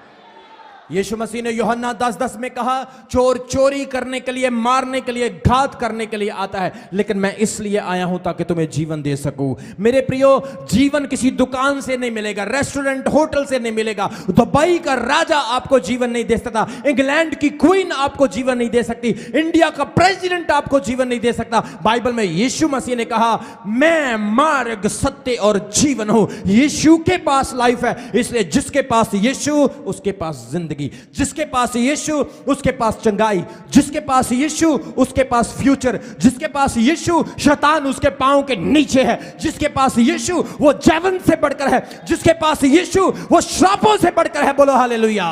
यीशु मसीह ने यूहन्ना 10:10 में कहा, चोर चोरी करने के लिए, मारने के लिए, घात करने के लिए आता है, लेकिन मैं इसलिए आया हूं ताकि तुम्हें जीवन दे सकूं। मेरे प्रियो, जीवन किसी दुकान से नहीं मिलेगा, रेस्टोरेंट होटल से नहीं मिलेगा, दुबई का राजा आपको जीवन नहीं दे सकता, इंग्लैंड की क्वीन आपको जीवन नहीं दे सकती, इंडिया का प्रेसिडेंट आपको जीवन नहीं दे सकता। बाइबल में यीशु मसीह ने कहा, मैं मार्ग, सत्य और जीवन हूं। यीशु के पास लाइफ है, इसलिए जिसके पास यीशु उसके पास जिंदगी, जिसके पास यीशु उसके पास चंगाई, जिसके पास यीशु उसके पास फ्यूचर, जिसके पास यीशु शैतान उसके पांव के नीचे है, जिसके पास यीशु वो जैवन से बढ़कर है, जिसके पास यीशु वो श्रापों से बढ़कर है। बोलो हालेलुया,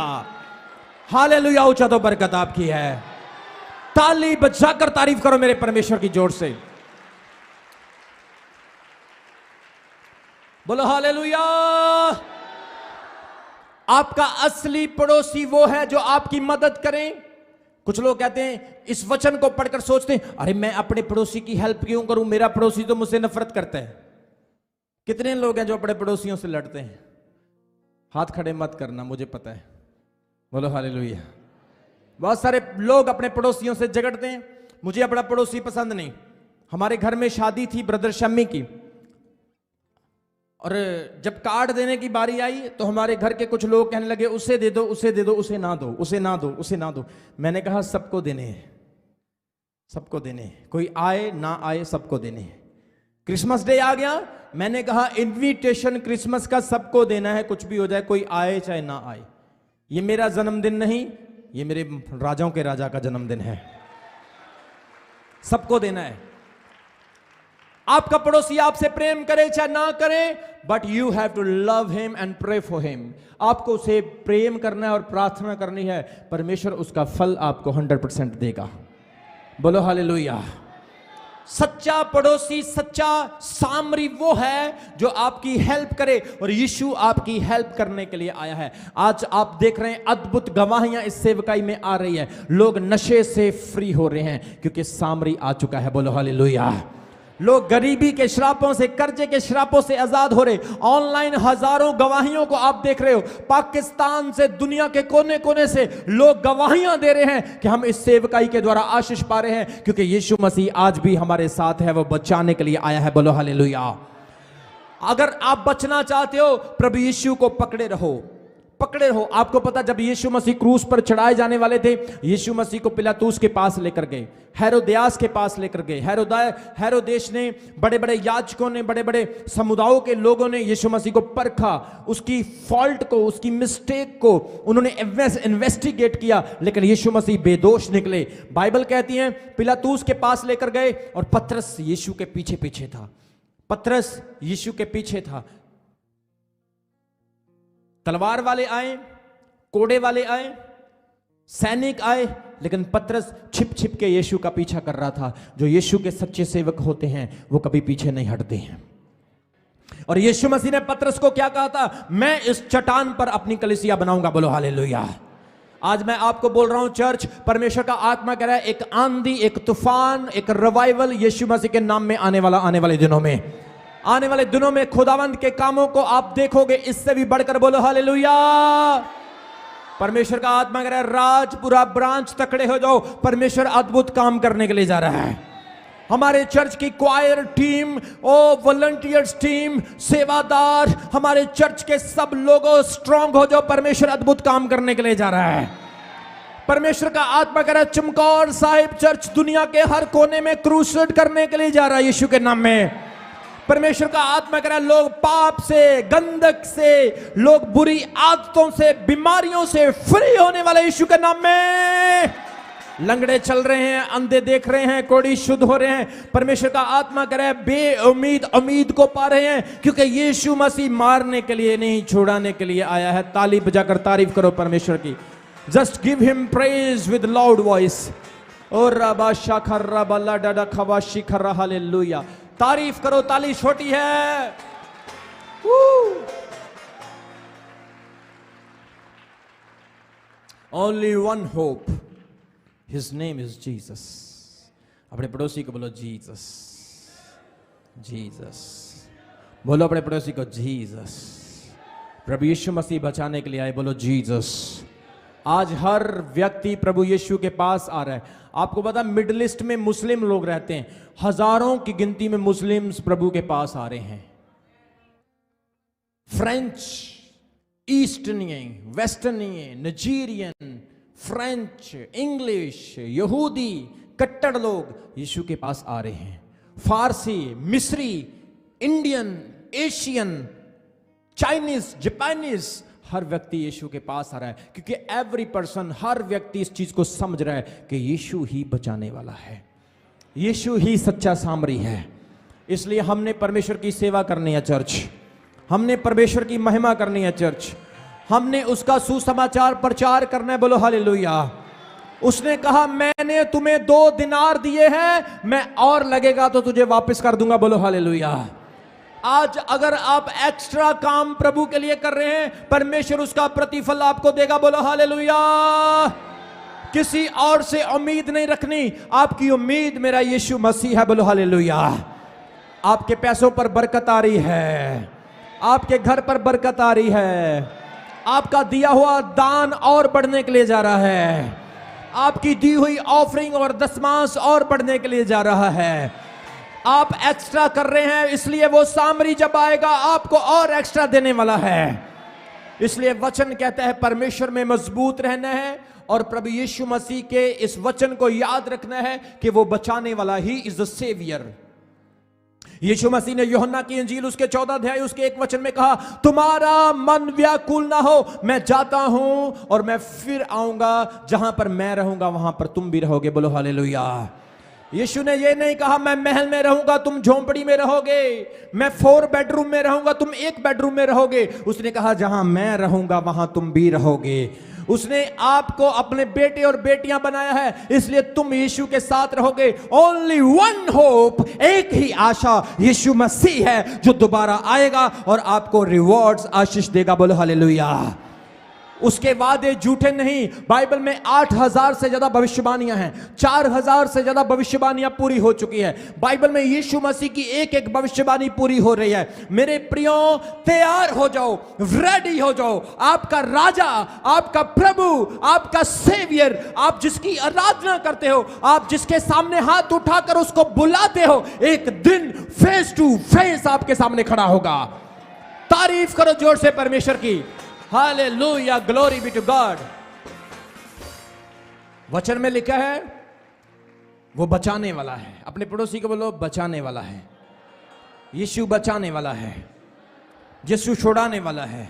हालेलुया। ऊंचा तो बरकत आपकी है। ताली बजाकर तारीफ करो मेरे परमेश्वर की जोर से। बोलो हालेलुया। आपका असली पड़ोसी वो है जो आपकी मदद करे। कुछ लोग कहते हैं, इस वचन को पढ़कर सोचते हैं, अरे मैं अपने पड़ोसी की हेल्प क्यों करूं, मेरा पड़ोसी तो मुझसे नफरत करता है। कितने लोग हैं जो अपने पड़ोसियों से लड़ते हैं? हाथ खड़े मत करना, मुझे पता है। बोलो हालेलुया। बहुत सारे लोग अपने पड़ोसियों से झगड़ते हैं, मुझे अपना पड़ोसी पसंद नहीं। हमारे घर में शादी थी ब्रदर शम्मी की, और जब कार्ड देने की बारी आई तो हमारे घर के कुछ लोग कहने लगे, उसे दे दो, उसे दे दो, उसे ना दो, उसे ना दो, उसे ना दो। मैंने कहा सबको देने हैं, सबको देने हैं, कोई आए ना आए सबको देने हैं। क्रिसमस डे आ गया, मैंने कहा इनविटेशन क्रिसमस का सबको देना है, कुछ भी हो जाए, कोई आए चाहे ना आए। ये मेरा जन्मदिन नहीं, ये मेरे राजाओं के राजा का जन्मदिन है, सबको देना है। आपका पड़ोसी आपसे प्रेम करे चाहे ना करे, but you have to love him and pray for him. आपको उसे प्रेम करना है और प्रार्थना करनी है, परमेश्वर उसका फल आपको 100% देगा। बोलो हालेलुया। सच्चा पड़ोसी, सच्चा सामरी वो है जो आपकी हेल्प करे, और यीशु आपकी हेल्प करने के लिए आया है। आज आप देख रहे हैं अद्भुत गवाहियां इस सेवकाई में आ रही है। लोग नशे से फ्री हो रहे हैं क्योंकि सामरी आ चुका है। बोलो हालेलुया। लोग गरीबी के श्रापों से, कर्जे के श्रापों से आजाद हो रहे। ऑनलाइन हजारों गवाहियों को आप देख रहे हो, पाकिस्तान से, दुनिया के कोने कोने से लोग गवाहियां दे रहे हैं कि हम इस सेवकाई के द्वारा आशीष पा रहे हैं, क्योंकि यीशु मसीह आज भी हमारे साथ है, वो बचाने के लिए आया है। बोलो हालेलुया। अगर आप बचना चाहते हो, प्रभु यीशु को पकड़े रहो, पकड़े रहो। आपको पता, जब यीशु मसीह क्रूस पर चढ़ाए जाने वाले थे, यीशु मसीह को पिलातूस के पास लेकर गए, हेरोदियास के पास लेकर गए। हेरोदेश ने, बड़े बड़े याजकों ने, बड़े बड़े समुदायों के लोगों ने यीशु मसीह को परखा, उसकी फॉल्ट को, उसकी मिस्टेक को उन्होंने इन्वेस्टिगेट किया, लेकिन यीशु मसीह बेदोष निकले। बाइबल कहती है पिलातूस के पास लेकर गए, और पतरस यीशु के पीछे पीछे था। पतरस यीशु के पीछे था। तलवार वाले आए, कोड़े वाले आए, सैनिक आए, लेकिन पतरस छिप छिप के यीशु का पीछा कर रहा था। जो यीशु के सच्चे सेवक होते हैं वो कभी पीछे नहीं हटते हैं। और यीशु मसीह ने पतरस को क्या कहा था? मैं इस चट्टान पर अपनी कलीसिया बनाऊंगा। बोलो हालेलुया। आज मैं आपको बोल रहा हूं चर्च, परमेश्वर का आत्मा कह रहा है एक आंधी, एक तूफान, एक रिवाइवल यीशु मसीह के नाम में आने वाले दिनों में खुदावंद के कामों को आप देखोगे इससे भी बढ़कर। बोलो हालेलुया। परमेश्वर का आत्मा कह रहा है राज पूरा ब्रांच तकड़े हो जाओ, परमेश्वर अद्भुत काम करने के लिए जा रहा है। हमारे चर्च की क्वायर टीम, वॉलंटियर्स टीम, सेवादार, हमारे चर्च के सब लोगों स्ट्रांग हो जाओ, परमेश्वर अद्भुत काम करने के लिए जा रहा है। परमेश्वर का आत्मा कह रहा है चमकौर साहिब चर्च दुनिया के हर कोने में क्रूसेड करने के लिए जा रहा है यीशु के नाम में। परमेश्वर का आत्मा कह रहा है लोग पाप से, गंधक से, लोग बुरी आदतों से, बीमारियों से फ्री होने वाले यीशु के नाम में। लंगड़े चल रहे हैं, अंधे देख रहे हैं, कोढ़ी शुद्ध हो रहे हैं। परमेश्वर का आत्मा कह रहा है बेउम्मीद उम्मीद को पा रहे हैं, क्योंकि यीशु मसीह मारने के लिए नहीं छुड़ाने के लिए आया है। ताली बजाकर तारीफ करो परमेश्वर की। Just give him praise with loud voice. और रबा शाखर रबा लाडा खवा शिखर हालेलुया। तारीफ करो, ताली छोटी है। Only one hope, his name is Jesus. अपने पड़ोसी को बोलो जीसस, जीसस। बोलो अपने पड़ोसी को जीसस। प्रभु यीशु मसीह बचाने के लिए आए। बोलो जीसस। आज हर व्यक्ति प्रभु यीशु के पास आ रहा है। आपको पता मिडिल ईस्ट में मुस्लिम लोग रहते हैं, हजारों की गिनती में मुस्लिम्स प्रभु के पास आ रहे हैं। फ्रेंच, ईस्टर्नियन, वेस्टर्नियन, नाइजीरियन, फ्रेंच, इंग्लिश, यहूदी, कट्टर लोग यीशु के पास आ रहे हैं। फारसी, मिस्री, इंडियन, एशियन, चाइनीज, जापानीज, हर व्यक्ति यीशु के पास आ रहा है, क्योंकि एवरी पर्सन, हर व्यक्ति इस चीज को समझ रहा है कि यीशु ही बचाने वाला है, यीशु ही सच्चा सामरी है। इसलिए हमने परमेश्वर की सेवा करनी है चर्च, हमने परमेश्वर की महिमा करनी है चर्च, हमने उसका सुसमाचार प्रचार करना है। बोलो हालेलुया। उसने कहा मैंने तुम्हें 2 दिनार दिए हैं, मैं और लगेगा तो तुझे वापस कर दूंगा। बोलो हालेलुया। आज अगर आप एक्स्ट्रा काम प्रभु के लिए कर रहे हैं, परमेश्वर उसका प्रतिफल आपको देगा। बोलो हालेलुया। किसी और से उम्मीद नहीं रखनी, आपकी उम्मीद मेरा यीशु मसीह है। बोलो हालेलुया। आपके पैसों पर बरकत आ रही है, आपके घर पर बरकत आ रही है, आपका दिया हुआ दान और बढ़ने के लिए जा रहा है, आपकी दी हुई ऑफरिंग और दशमांश और बढ़ने के लिए जा रहा है। आप एक्स्ट्रा कर रहे हैं, इसलिए वो सामरी जब आएगा आपको और एक्स्ट्रा देने वाला है। इसलिए वचन कहता है परमेश्वर में मजबूत रहना है और प्रभु यीशु मसीह के इस वचन को याद रखना है कि वो बचाने वाला ही इज द सेवियर। यीशु मसीह ने यूहन्ना की इंजील उसके 14 अध्याय उसके 1 वचन में कहा, तुम्हारा मन व्याकुल ना हो, मैं जाता हूं और मैं फिर आऊंगा, जहां पर मैं रहूंगा वहां पर तुम भी रहोगे। बोलो हालेलुया। यीशु ने यह नहीं कहा मैं महल में रहूंगा तुम झोंपड़ी में रहोगे, मैं 4 बेडरूम में रहूंगा तुम 1 बेडरूम में रहोगे। उसने कहा जहां मैं रहूंगा वहां तुम भी रहोगे। उसने आपको अपने बेटे और बेटियां बनाया है, इसलिए तुम यीशु के साथ रहोगे। ओनली वन होप, एक ही आशा, यीशु मसीह है जो दोबारा आएगा और आपको रिवॉर्ड्स, आशीष देगा। बोलो हालेलुया। उसके वादे झूठे नहीं। बाइबल में 8000 से ज्यादा भविष्यवाणियां हैं, 4000 से ज्यादा भविष्यवाणियां पूरी हो चुकी है। बाइबल में यीशु मसीह की एक एक भविष्यवाणी पूरी हो रही है। मेरे प्रियो, तैयार हो जाओ, रेडी हो जाओ। आपका राजा, आपका प्रभु, आपका सेवियर, आप जिसकी आराधना करते हो, आप जिसके सामने हाथ उठाकर उसको बुलाते हो, एक दिन फेस टू फेस आपके सामने खड़ा होगा। तारीफ करो जोर से परमेश्वर की। Hallelujah, glory be to God. वचन में लिखा है वो बचाने वाला है। अपने पड़ोसी को बोलो बचाने वाला है। यीशु बचाने वाला है, यीशु छुड़ाने वाला है।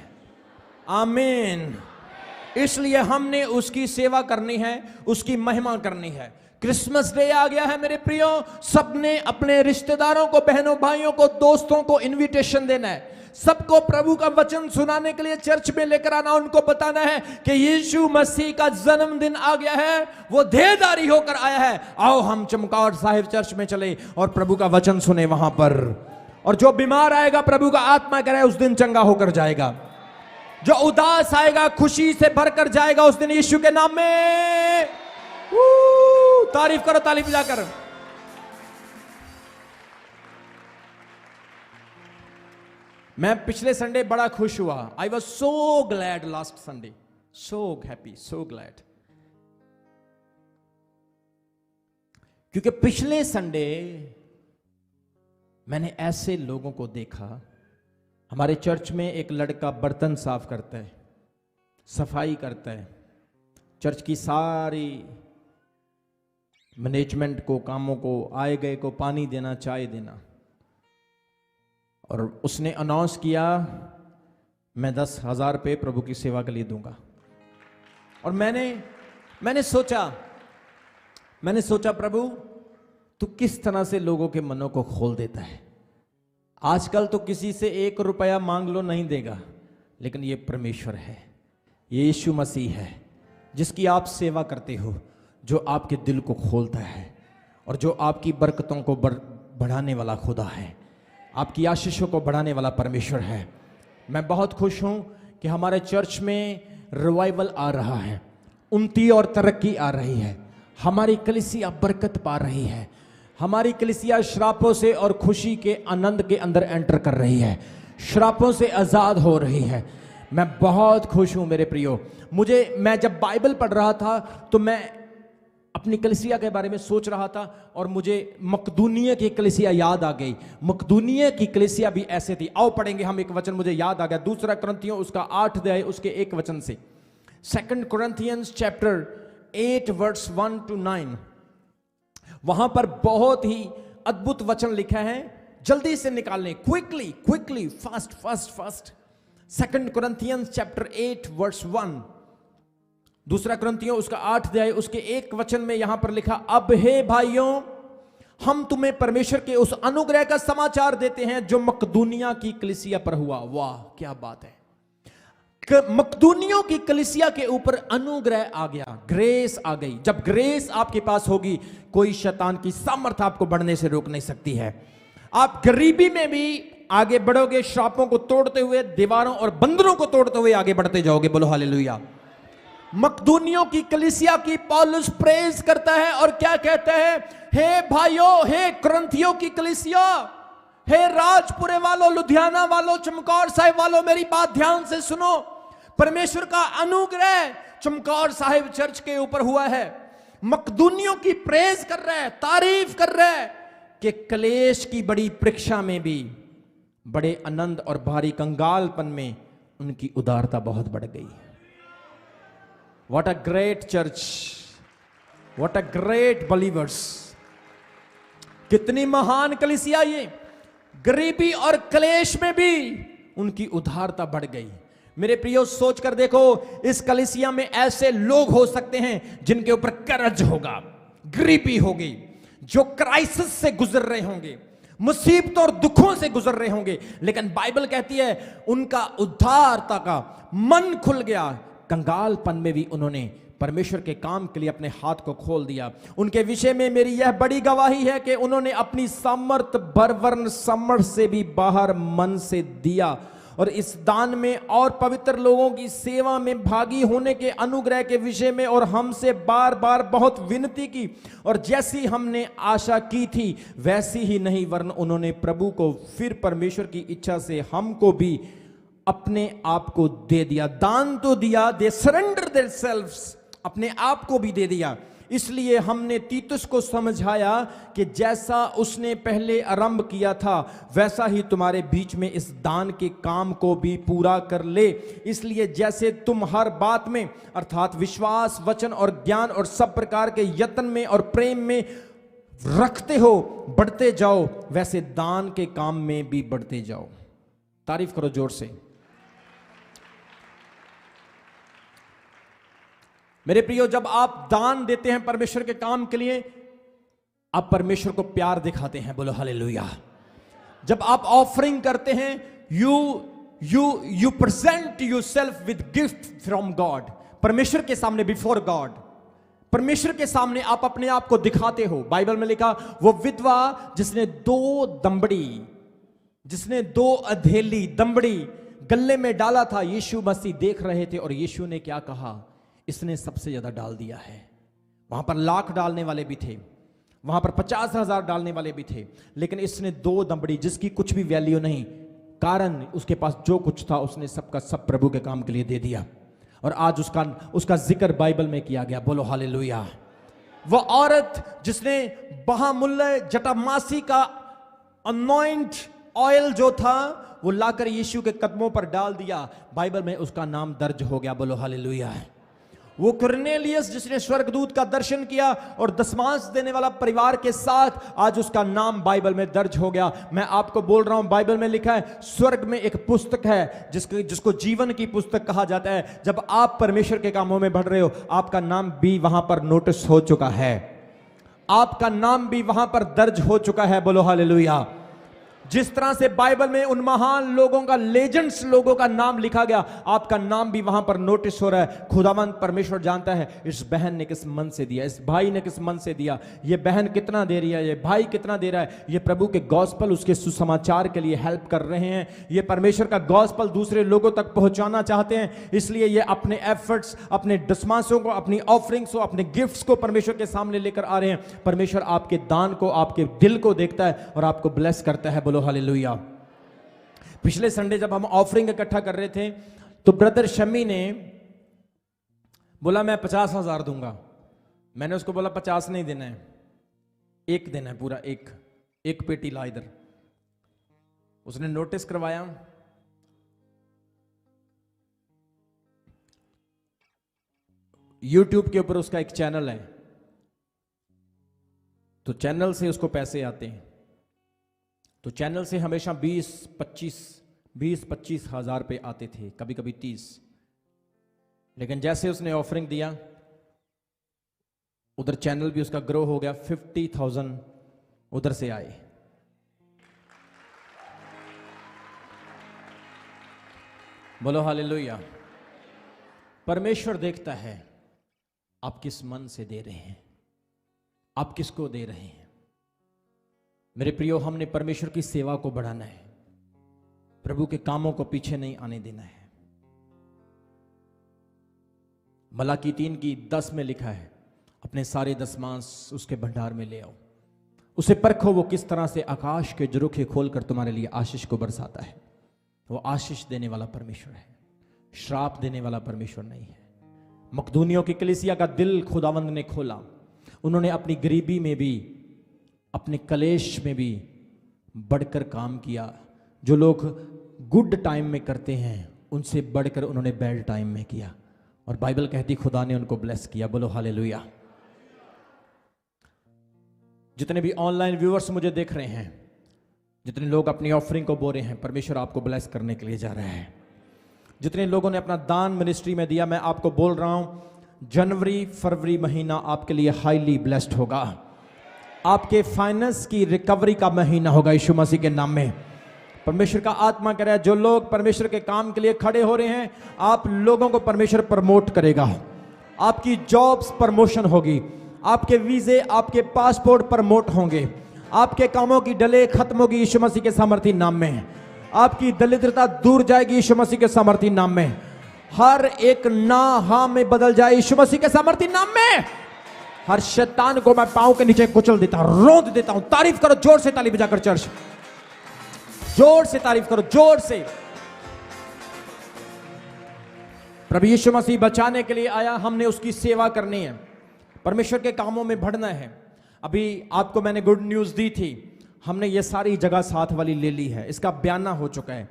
आमीन। इसलिए हमने उसकी सेवा करनी है, उसकी महिमा करनी है। क्रिसमस डे आ गया है मेरे प्रियो, सबने अपने रिश्तेदारों को, बहनों भाइयों को, दोस्तों को इनविटेशन देना है। सबको प्रभु का वचन सुनाने के लिए चर्च में लेकर आना, उनको बताना है कि यीशु मसीह का जन्मदिन आ गया है, वो देहधारी होकर आया है। आओ हम चमकौर साहिब चर्च में चले और प्रभु का वचन सुने वहां पर। और जो बीमार आएगा प्रभु का आत्मा कह रहा है उस दिन चंगा होकर जाएगा। जो उदास आएगा खुशी से भरकर जाएगा उस दिन यीशु के नाम में। तारीफ करो ताली बजाकर। मैं पिछले संडे बड़ा खुश हुआ। I was so glad last Sunday, so happy, so glad, क्योंकि पिछले संडे मैंने ऐसे लोगों को देखा। हमारे चर्च में एक लड़का बर्तन साफ करता है, सफाई करता है, चर्च की सारी मैनेजमेंट को, कामों को, आए गए को पानी देना, चाय देना। और उसने अनाउंस किया मैं 10,000 रुपये प्रभु की सेवा के लिए दूंगा। और मैंने सोचा प्रभु तू किस तरह से लोगों के मनों को खोल देता है। आजकल तो किसी से 1 रुपया मांग लो नहीं देगा, लेकिन ये परमेश्वर है, ये यीशु मसीह है जिसकी आप सेवा करते हो, जो आपके दिल को खोलता है और जो आपकी बरकतों को बढ़ाने वाला खुदा है, आपकी आशीषों को बढ़ाने वाला परमेश्वर है। मैं बहुत खुश हूं कि हमारे चर्च में रिवाइवल आ रहा है, उन्नति और तरक्की आ रही है। हमारी कलीसिया बरकत पा रही है। हमारी कलीसिया श्रापों से और खुशी के आनंद के अंदर एंटर कर रही है, श्रापों से आजाद हो रही है। मैं बहुत खुश हूं मेरे प्रियो। मैं जब बाइबल पढ़ रहा था तो मैं अपनी कलीसिया के बारे में सोच रहा था और मुझे मकदूनिया की कलीसिया याद आ गई। मकदूनिया की कलीसिया भी ऐसे थी। आओ पढ़ेंगे हम एक वचन, मुझे याद आ गया, 2 कुरिन्थियों उसका 8 अध्याय उसके 1 वचन से। 2 Corinthians chapter 8 verse 1 to 9। वहां पर बहुत ही अद्भुत वचन लिखा है, जल्दी से निकालने, quickly, fast. 2 Corinthians chapter 8 verse 1, 2 कुरिन्थियों उसका 8 अध्याय उसके 1 वचन में यहां पर लिखा, अब हे भाइयों हम तुम्हें परमेश्वर के उस अनुग्रह का समाचार देते हैं जो मकदूनिया की कलीसिया पर हुआ। वाह क्या बात है। मकदूनियों की कलीसिया के ऊपर अनुग्रह आ गया, ग्रेस आ गई। जब ग्रेस आपके पास होगी कोई शैतान की सामर्थ आपको बढ़ने से रोक नहीं सकती है। आप गरीबी में भी आगे बढ़ोगे, श्रापों को तोड़ते हुए, दीवारों और बंदरों को तोड़ते हुए आगे बढ़ते जाओगे। बोलो हालेलुया। मकदूनियों की कलीसिया की पौलुस प्रेज करता है और क्या कहता है, हे भाइयों, हे कुरिन्थियों की कलीसिया, हे राजपुरे वालों, लुधियाना वालों, चमकौर साहिब वालों, मेरी बात ध्यान से सुनो। परमेश्वर का अनुग्रह चमकौर साहिब चर्च के ऊपर हुआ है। मकदूनियों की प्रेज कर रहा है, तारीफ कर रहा है कि क्लेश की बड़ी परीक्षा में भी, बड़े आनंद और भारी कंगालपन में उनकी उदारता बहुत बढ़ गई। What a great church, what a great believers। कितनी महान कलीसिया ये। गरीबी और क्लेश में भी उनकी उदारता बढ़ गई। मेरे प्रियो सोच कर देखो, इस कलीसिया में ऐसे लोग हो सकते हैं जिनके ऊपर कर्ज होगा, गरीबी होगी, जो क्राइसिस से गुजर रहे होंगे, मुसीबतों और दुखों से गुजर रहे होंगे, लेकिन बाइबल कहती है उनका उद्धारता का मन खुल गया। कंगालपन में भी उन्होंने परमेश्वर के काम के लिए अपने हाथ को खोल दिया। उनके विषय में मेरी यह बड़ी गवाही है कि उन्होंने अपनी सामर्थ भरवर्ण समर्थ से भी बाहर मन से दिया और इस दान में और पवित्र लोगों की सेवा में भागी होने के अनुग्रह के विषय में और हमसे बार बार बहुत विनती की, और जैसी हमने आशा की थी वैसी ही नहीं, वरन उन्होंने प्रभु को फिर परमेश्वर की इच्छा से हमको भी अपने आप को दे दिया। दान तो दिया, दे सरेंडर देयरसेल्व्स, अपने आप को भी दे दिया। इसलिए हमने तीतुस को समझाया कि जैसा उसने पहले आरंभ किया था वैसा ही तुम्हारे बीच में इस दान के काम को भी पूरा कर ले। इसलिए जैसे तुम हर बात में अर्थात विश्वास, वचन और ज्ञान और सब प्रकार के यत्न में और प्रेम में रखते हो, बढ़ते जाओ, वैसे दान के काम में भी बढ़ते जाओ। तारीफ करो जोर से। मेरे प्रियो, जब आप दान देते हैं परमेश्वर के काम के लिए, आप परमेश्वर को प्यार दिखाते हैं। बोलो हालेलुया। जब आप ऑफरिंग करते हैं, you present yourself with gift from God, परमेश्वर के सामने, बिफोर गॉड, परमेश्वर के सामने आप अपने आप को दिखाते हो। बाइबल में लिखा, वो विधवा जिसने 2 दंबड़ी जिसने 2 अधेली दमड़ी गले में डाला था, यीशु मसीह देख रहे थे और यीशु ने क्या कहा, इसने सबसे ज्यादा डाल दिया है। वहां पर 1,00,000 डालने वाले भी थे, वहां पर 50,000 डालने वाले भी थे, लेकिन इसने 2 दमड़ी जिसकी कुछ भी वैल्यू नहीं, कारण उसके पास जो कुछ था उसने सबका सब प्रभु के काम के लिए दे दिया। और आज उसका जिक्र बाइबल में किया गया। बोलो हालेलुया। वो औरत जिसने बहुमूल्य जटामासी का अनॉइंट ऑयल जो था वो लाकर यीशु के कदमों पर डाल दिया, बाइबल में उसका नाम दर्ज हो गया। बोलो हालेलुया। वो कुरनेलियस जिसने स्वर्गदूत का दर्शन किया और दशमांश देने वाला परिवार के साथ, आज उसका नाम बाइबल में दर्ज हो गया। मैं आपको बोल रहा हूं, बाइबल में लिखा है, स्वर्ग में एक पुस्तक है जिसको जीवन की पुस्तक कहा जाता है। जब आप परमेश्वर के कामों में बढ़ रहे हो, आपका नाम भी वहां पर नोटिस हो चुका है, आपका नाम भी वहां पर दर्ज हो चुका है। बोलो हालेलुया। जिस तरह से बाइबल में उन महान लोगों का, लेजेंड्स लोगों का नाम लिखा गया, आपका नाम भी वहां पर नोटिस हो रहा है। खुदावंद परमेश्वर जानता है इस बहन ने किस मन से दिया, इस भाई ने किस मन से दिया, ये बहन कितना दे रही है, ये भाई कितना दे रहा है। ये प्रभु के गॉस्पल, उसके सुसमाचार के लिए हेल्प कर रहे हैं। ये परमेश्वर का गॉस्पल दूसरे लोगों तक पहुंचाना चाहते हैं, इसलिए ये अपने एफर्ट्स, अपने दशमांशों को, अपनी ऑफरिंग्स को, अपने गिफ्ट्स को परमेश्वर के सामने लेकर आ रहे हैं। परमेश्वर आपके दान को, आपके दिल को देखता है और आपको ब्लेस करता है। हालेलुया। पिछले संडे जब हम ऑफरिंग इकट्ठा कर रहे थे तो ब्रदर शमी ने बोला मैं 50,000 दूंगा। मैंने उसको बोला 50 नहीं देना है, 1 देना है, पूरा एक पेटी ला इधर। उसने नोटिस करवाया, YouTube के ऊपर उसका एक चैनल है, तो चैनल से उसको पैसे आते हैं। तो चैनल से हमेशा 20-25 हजार पे आते थे, कभी कभी 30। लेकिन जैसे उसने ऑफरिंग दिया, उधर चैनल भी उसका ग्रो हो गया, 50,000 उधर से आए। बोलो हालेलुया। परमेश्वर देखता है आप किस मन से दे रहे हैं, आप किसको दे रहे हैं। मेरे प्रियो, हमने परमेश्वर की सेवा को बढ़ाना है, प्रभु के कामों को पीछे नहीं आने देना है। मलाकी 3:10 में लिखा है, अपने सारे दशमांश उसके भंडार में ले आओ, उसे परखो वो किस तरह से आकाश के झरोखे खोलकर तुम्हारे लिए आशीष को बरसाता है। वो आशीष देने वाला परमेश्वर है, श्राप देने वाला परमेश्वर नहीं है। मकदूनियों की कलीसिया का दिल खुदावंद ने खोला। उन्होंने अपनी गरीबी में भी, अपने कलेश में भी बढ़कर काम किया। जो लोग गुड टाइम में करते हैं उनसे बढ़कर उन्होंने बैड टाइम में किया, और बाइबल कहती खुदा ने उनको ब्लेस किया। बोलो हालेलुया। जितने भी ऑनलाइन व्यूअर्स मुझे देख रहे हैं, जितने लोग अपनी ऑफरिंग को बो रहे हैं, परमेश्वर आपको ब्लेस करने के लिए जा रहा है। जितने लोगों ने अपना दान मिनिस्ट्री में दिया, मैं आपको बोल रहा हूं, जनवरी फरवरी महीना आपके लिए हाईली ब्लेस्ड होगा। आपके फाइनेंस की रिकवरी का महीना होगा यीशु मसीह के नाम में। परमेश्वर का आत्मा कह रहा है, जो लोग परमेश्वर के काम के लिए खड़े हो रहे हैं, आप लोगों को परमेश्वर प्रमोट करेगा। आपकी जॉब्स प्रमोशन होगी, आपके वीजे, आपके पासपोर्ट प्रमोट होंगे, आपके कामों की डले खत्म होगी यीशु मसीह के सामर्थी नाम में। आपकी दरिद्रता दूर जाएगी यीशु मसीह के सामर्थी नाम में। हर एक ना हाँ में बदल जाए यीशु मसीह के सामर्थी नाम में। हर शैतान को मैं पांव के नीचे कुचल देता हूं, रोंद देता हूं। तारीफ करो जोर से, ताली बजाकर चर्च, जोर से तारीफ करो, जोर से। प्रभु यीशु मसीह बचाने के लिए आया, हमने उसकी सेवा करनी है, परमेश्वर के कामों में बढ़ना है। अभी आपको मैंने गुड न्यूज दी थी, हमने ये सारी जगह साथ वाली ले ली है, इसका बयाना हो चुका है।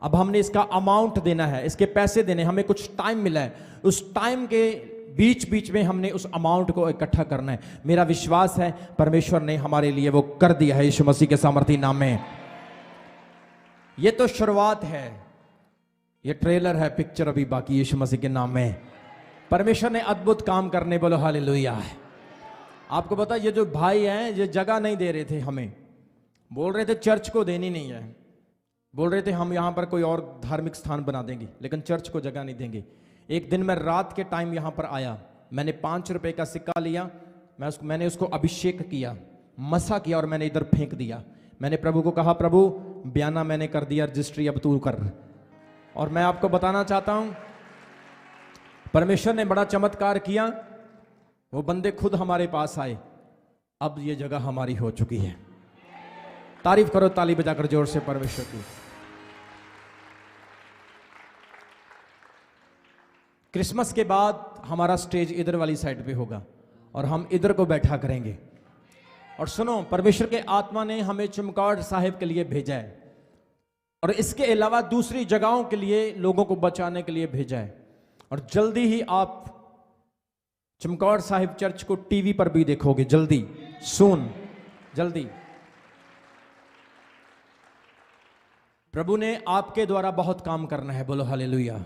अब हमने इसका अमाउंट देना है, इसके पैसे देने, हमें कुछ टाइम मिला है। उस टाइम के बीच बीच में हमने उस अमाउंट को इकट्ठा करना है। मेरा विश्वास है परमेश्वर ने हमारे लिए वो कर दिया है यीशु मसीह के सामर्थी नाम में। ये तो शुरुआत है, ये ट्रेलर है, पिक्चर अभी बाकी यीशु मसीह के नाम में। परमेश्वर ने अद्भुत काम करने, बोलो हालेलुया। आपको पता, ये जो भाई हैं, ये जगह नहीं दे रहे थे हमें, बोल रहे थे चर्च को देनी नहीं है, बोल रहे थे हम यहां पर कोई और धार्मिक स्थान बना देंगे, लेकिन चर्च को जगह नहीं देंगे। एक दिन मैं रात के टाइम यहां पर आया, मैंने 5 रुपए का सिक्का लिया, मैंने उसको अभिषेक किया, मसा किया और मैंने इधर फेंक दिया। मैंने प्रभु को कहा, प्रभु बयाना मैंने कर दिया, रजिस्ट्री अब तू कर। और मैं आपको बताना चाहता हूं, परमेश्वर ने बड़ा चमत्कार किया। वो बंदे खुद हमारे पास आए, अब ये जगह हमारी हो चुकी है। तारीफ करो ताली बजाकर जोर से परमेश्वर की। क्रिसमस के बाद हमारा स्टेज इधर वाली साइड पे होगा और हम इधर को बैठा करेंगे। और सुनो, परमेश्वर के आत्मा ने हमें चमकौर साहिब के लिए भेजा है और इसके अलावा दूसरी जगहों के लिए लोगों को बचाने के लिए भेजा है। और जल्दी ही आप चमकौर साहिब चर्च को टीवी पर भी देखोगे, जल्दी, सून, जल्दी। प्रभु ने आपके द्वारा बहुत काम करना है, बोलो हालेलुया।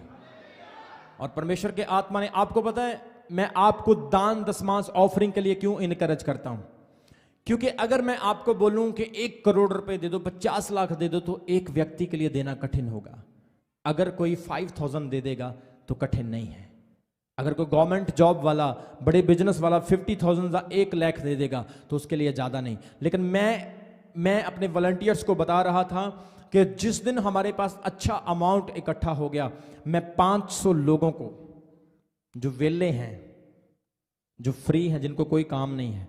और परमेश्वर के आत्मा ने, आपको पता है मैं आपको दान दशमांश ऑफरिंग के लिए क्यों इनकरेज करता हूं? क्योंकि अगर मैं आपको बोलूं कि 1 करोड़ रुपए दे दो, 50 लाख दे दो, तो एक व्यक्ति के लिए देना कठिन होगा। अगर कोई 5000 दे देगा तो कठिन नहीं है। अगर कोई गवर्नमेंट जॉब वाला, बड़े बिजनेस वाला 50,000 या 1 लाख दे देगा तो उसके लिए ज्यादा नहीं। लेकिन मैं अपने वॉलंटियर्स को बता रहा था कि जिस दिन हमारे पास अच्छा अमाउंट इकट्ठा हो गया, मैं 500 लोगों को जो वेले हैं, जो फ्री हैं, जिनको कोई काम नहीं है,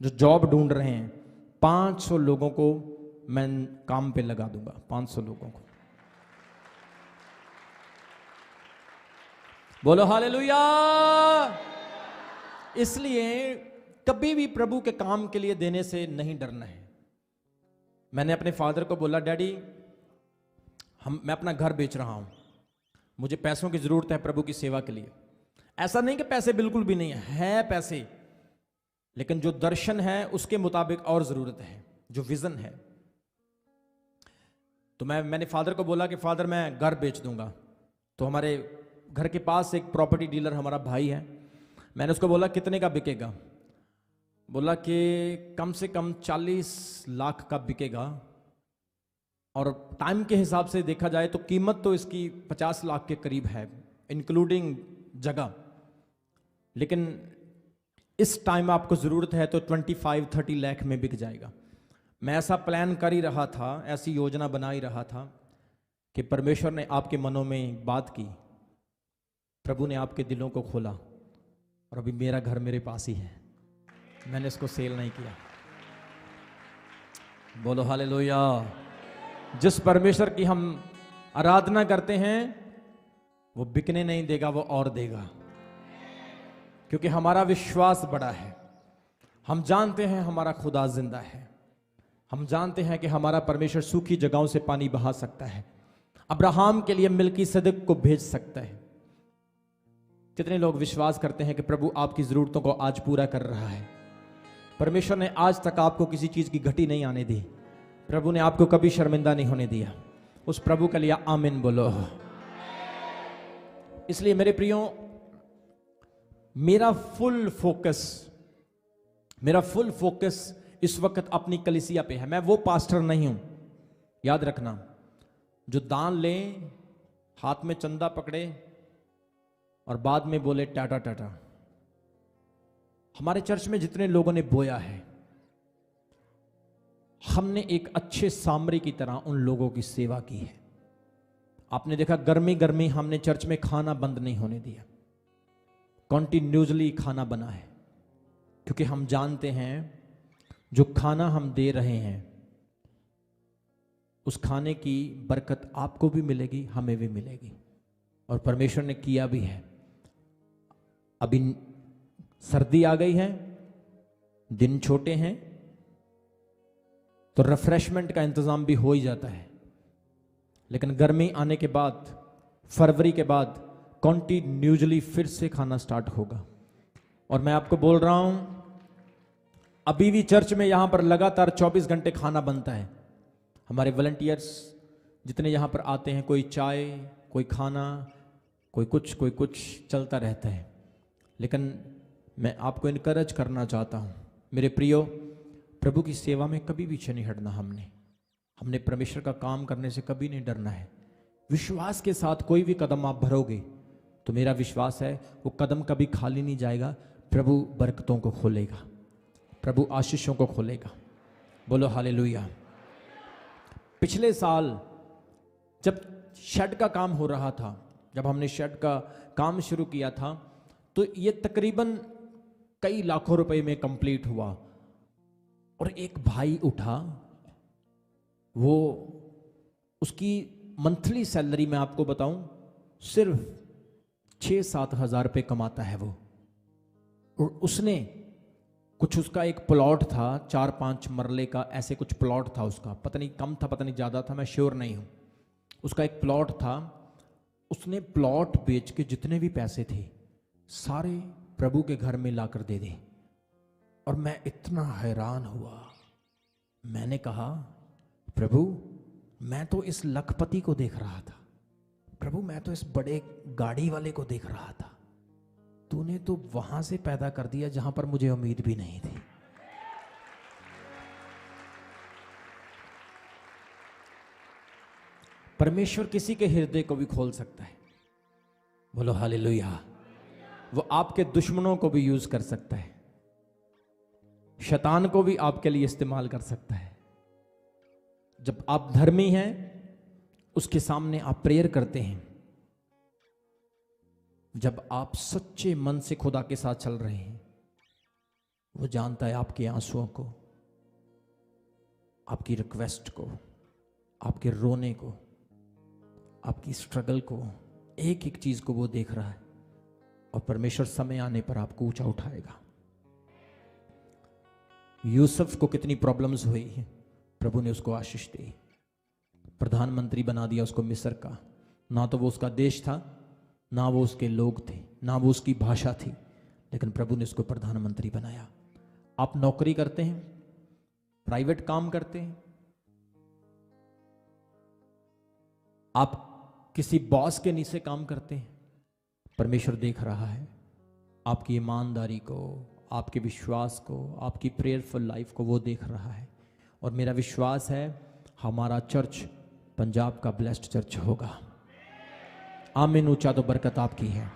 जो जॉब ढूंढ रहे हैं, 500 लोगों को मैं काम पे लगा दूंगा। 500 लोगों को, बोलो हालेलुया। इसलिए कभी भी प्रभु के काम के लिए देने से नहीं डरना है। मैंने अपने फादर को बोला, डैडी मैं अपना घर बेच रहा हूं, मुझे पैसों की जरूरत है प्रभु की सेवा के लिए। ऐसा नहीं कि पैसे बिल्कुल भी नहीं है पैसे, लेकिन जो दर्शन है उसके मुताबिक और जरूरत है, जो विजन है। तो मैंने फादर को बोला कि फादर मैं घर बेच दूंगा। तो हमारे घर के पास एक प्रॉपर्टी डीलर हमारा भाई है, मैंने उसको बोला कितने का बिकेगा? बोला कि कम से कम 40 लाख का बिकेगा। और टाइम के हिसाब से देखा जाए तो कीमत तो इसकी 50 लाख के करीब है, इंक्लूडिंग जगह। लेकिन इस टाइम आपको जरूरत है तो 25-30 लाख में बिक जाएगा। मैं ऐसा प्लान कर ही रहा था, ऐसी योजना बना ही रहा था कि परमेश्वर ने आपके मनों में बात की, प्रभु ने आपके दिलों को खोला और अभी मेरा घर मेरे पास ही है, मैंने इसको सेल नहीं किया। बोलो हालेलुया। जिस परमेश्वर की हम आराधना करते हैं वो बिकने नहीं देगा, वो और देगा, क्योंकि हमारा विश्वास बड़ा है। हम जानते हैं हमारा खुदा जिंदा है। हम जानते हैं कि हमारा परमेश्वर सूखी जगहों से पानी बहा सकता है, अब्राहम के लिए मिल्कीसेदक को भेज सकता है। कितने लोग विश्वास करते हैं कि प्रभु आपकी जरूरतों को आज पूरा कर रहा है? परमेश्वर ने आज तक आपको किसी चीज की घटी नहीं आने दी। प्रभु ने आपको कभी शर्मिंदा नहीं होने दिया। उस प्रभु के लिए आमीन बोलो। इसलिए मेरे प्रियो, मेरा फुल फोकस इस वक्त अपनी कलीसिया पे है। मैं वो पास्टर नहीं हूं, याद रखना, जो दान ले, हाथ में चंदा पकड़े और बाद में बोले टाटा टाटा। हमारे चर्च में जितने लोगों ने बोया है, हमने एक अच्छे सामरी की तरह उन लोगों की सेवा की है। आपने देखा गर्मी गर्मी हमने चर्च में खाना बंद नहीं होने दिया, कॉन्टिन्यूसली खाना बना है, क्योंकि हम जानते हैं जो खाना हम दे रहे हैं उस खाने की बरकत आपको भी मिलेगी, हमें भी मिलेगी। और परमेश्वर ने किया भी है। अभी सर्दी आ गई है, दिन छोटे हैं, तो रिफ्रेशमेंट का इंतजाम भी हो ही जाता है। लेकिन गर्मी आने के बाद, फरवरी के बाद कॉन्टिन्यूसली फिर से खाना स्टार्ट होगा। और मैं आपको बोल रहा हूं, अभी भी चर्च में यहां पर लगातार 24 घंटे खाना बनता है। हमारे वॉलंटियर्स जितने यहां पर आते हैं, कोई चाय, कोई खाना, कोई कुछ चलता रहता है। लेकिन मैं आपको इनकरेज करना चाहता हूं मेरे प्रियो, प्रभु की सेवा में कभी पीछे नहीं हटना। हमने परमेश्वर का काम करने से कभी नहीं डरना है। विश्वास के साथ कोई भी कदम आप भरोगे तो मेरा विश्वास है वो कदम कभी खाली नहीं जाएगा। प्रभु बरकतों को खोलेगा, प्रभु आशीषों को खोलेगा। बोलो हालेलुया। पिछले साल जब शेड का काम हो रहा था, जब हमने शेड का काम शुरू किया था, तो ये तकरीबन कई लाखों रुपए में कंप्लीट हुआ। और एक भाई उठा, वो उसकी मंथली सैलरी मैं आपको बताऊं सिर्फ 6-7 हज़ार रुपये कमाता है वो। और उसने कुछ, उसका एक प्लॉट था 4-5 मरले का, ऐसे कुछ प्लॉट था उसका, पता नहीं कम था पता नहीं ज़्यादा था, मैं श्योर नहीं हूँ। उसका एक प्लॉट था, उसने प्लॉट बेच के जितने भी पैसे थे सारे प्रभु के घर में लाकर दे दे। और मैं इतना हैरान हुआ, मैंने कहा प्रभु मैं तो इस लखपति को देख रहा था, प्रभु मैं तो इस बड़े गाड़ी वाले को देख रहा था, तूने तो वहां से पैदा कर दिया जहां पर मुझे उम्मीद भी नहीं थी। परमेश्वर किसी के हृदय को भी खोल सकता है, बोलो हालेलुया। वो आपके दुश्मनों को भी यूज कर सकता है, शैतान को भी आपके लिए इस्तेमाल कर सकता है। जब आप धर्मी हैं, उसके सामने आप प्रेयर करते हैं, जब आप सच्चे मन से खुदा के साथ चल रहे हैं, वो जानता है आपके आंसुओं को, आपकी रिक्वेस्ट को, आपके रोने को, आपकी स्ट्रगल को, एक एक चीज को वो देख रहा है। और परमेश्वर समय आने पर आपको ऊंचा उठाएगा। यूसुफ को कितनी प्रॉब्लम्स हुई, प्रभु ने उसको आशीष दी, प्रधानमंत्री बना दिया उसको मिस्र का। ना तो वो उसका देश था, ना वो उसके लोग थे, ना वो उसकी भाषा थी, लेकिन प्रभु ने उसको प्रधानमंत्री बनाया। आप नौकरी करते हैं, प्राइवेट काम करते हैं, आप किसी बॉस के नीचे काम करते हैं, परमेश्वर देख रहा है आपकी ईमानदारी को, आपके विश्वास को, आपकी प्रेयरफुल लाइफ को वो देख रहा है। और मेरा विश्वास है हमारा चर्च पंजाब का ब्लेस्ड चर्च होगा। आमीन। ऊंचा तो बरकत आपकी है।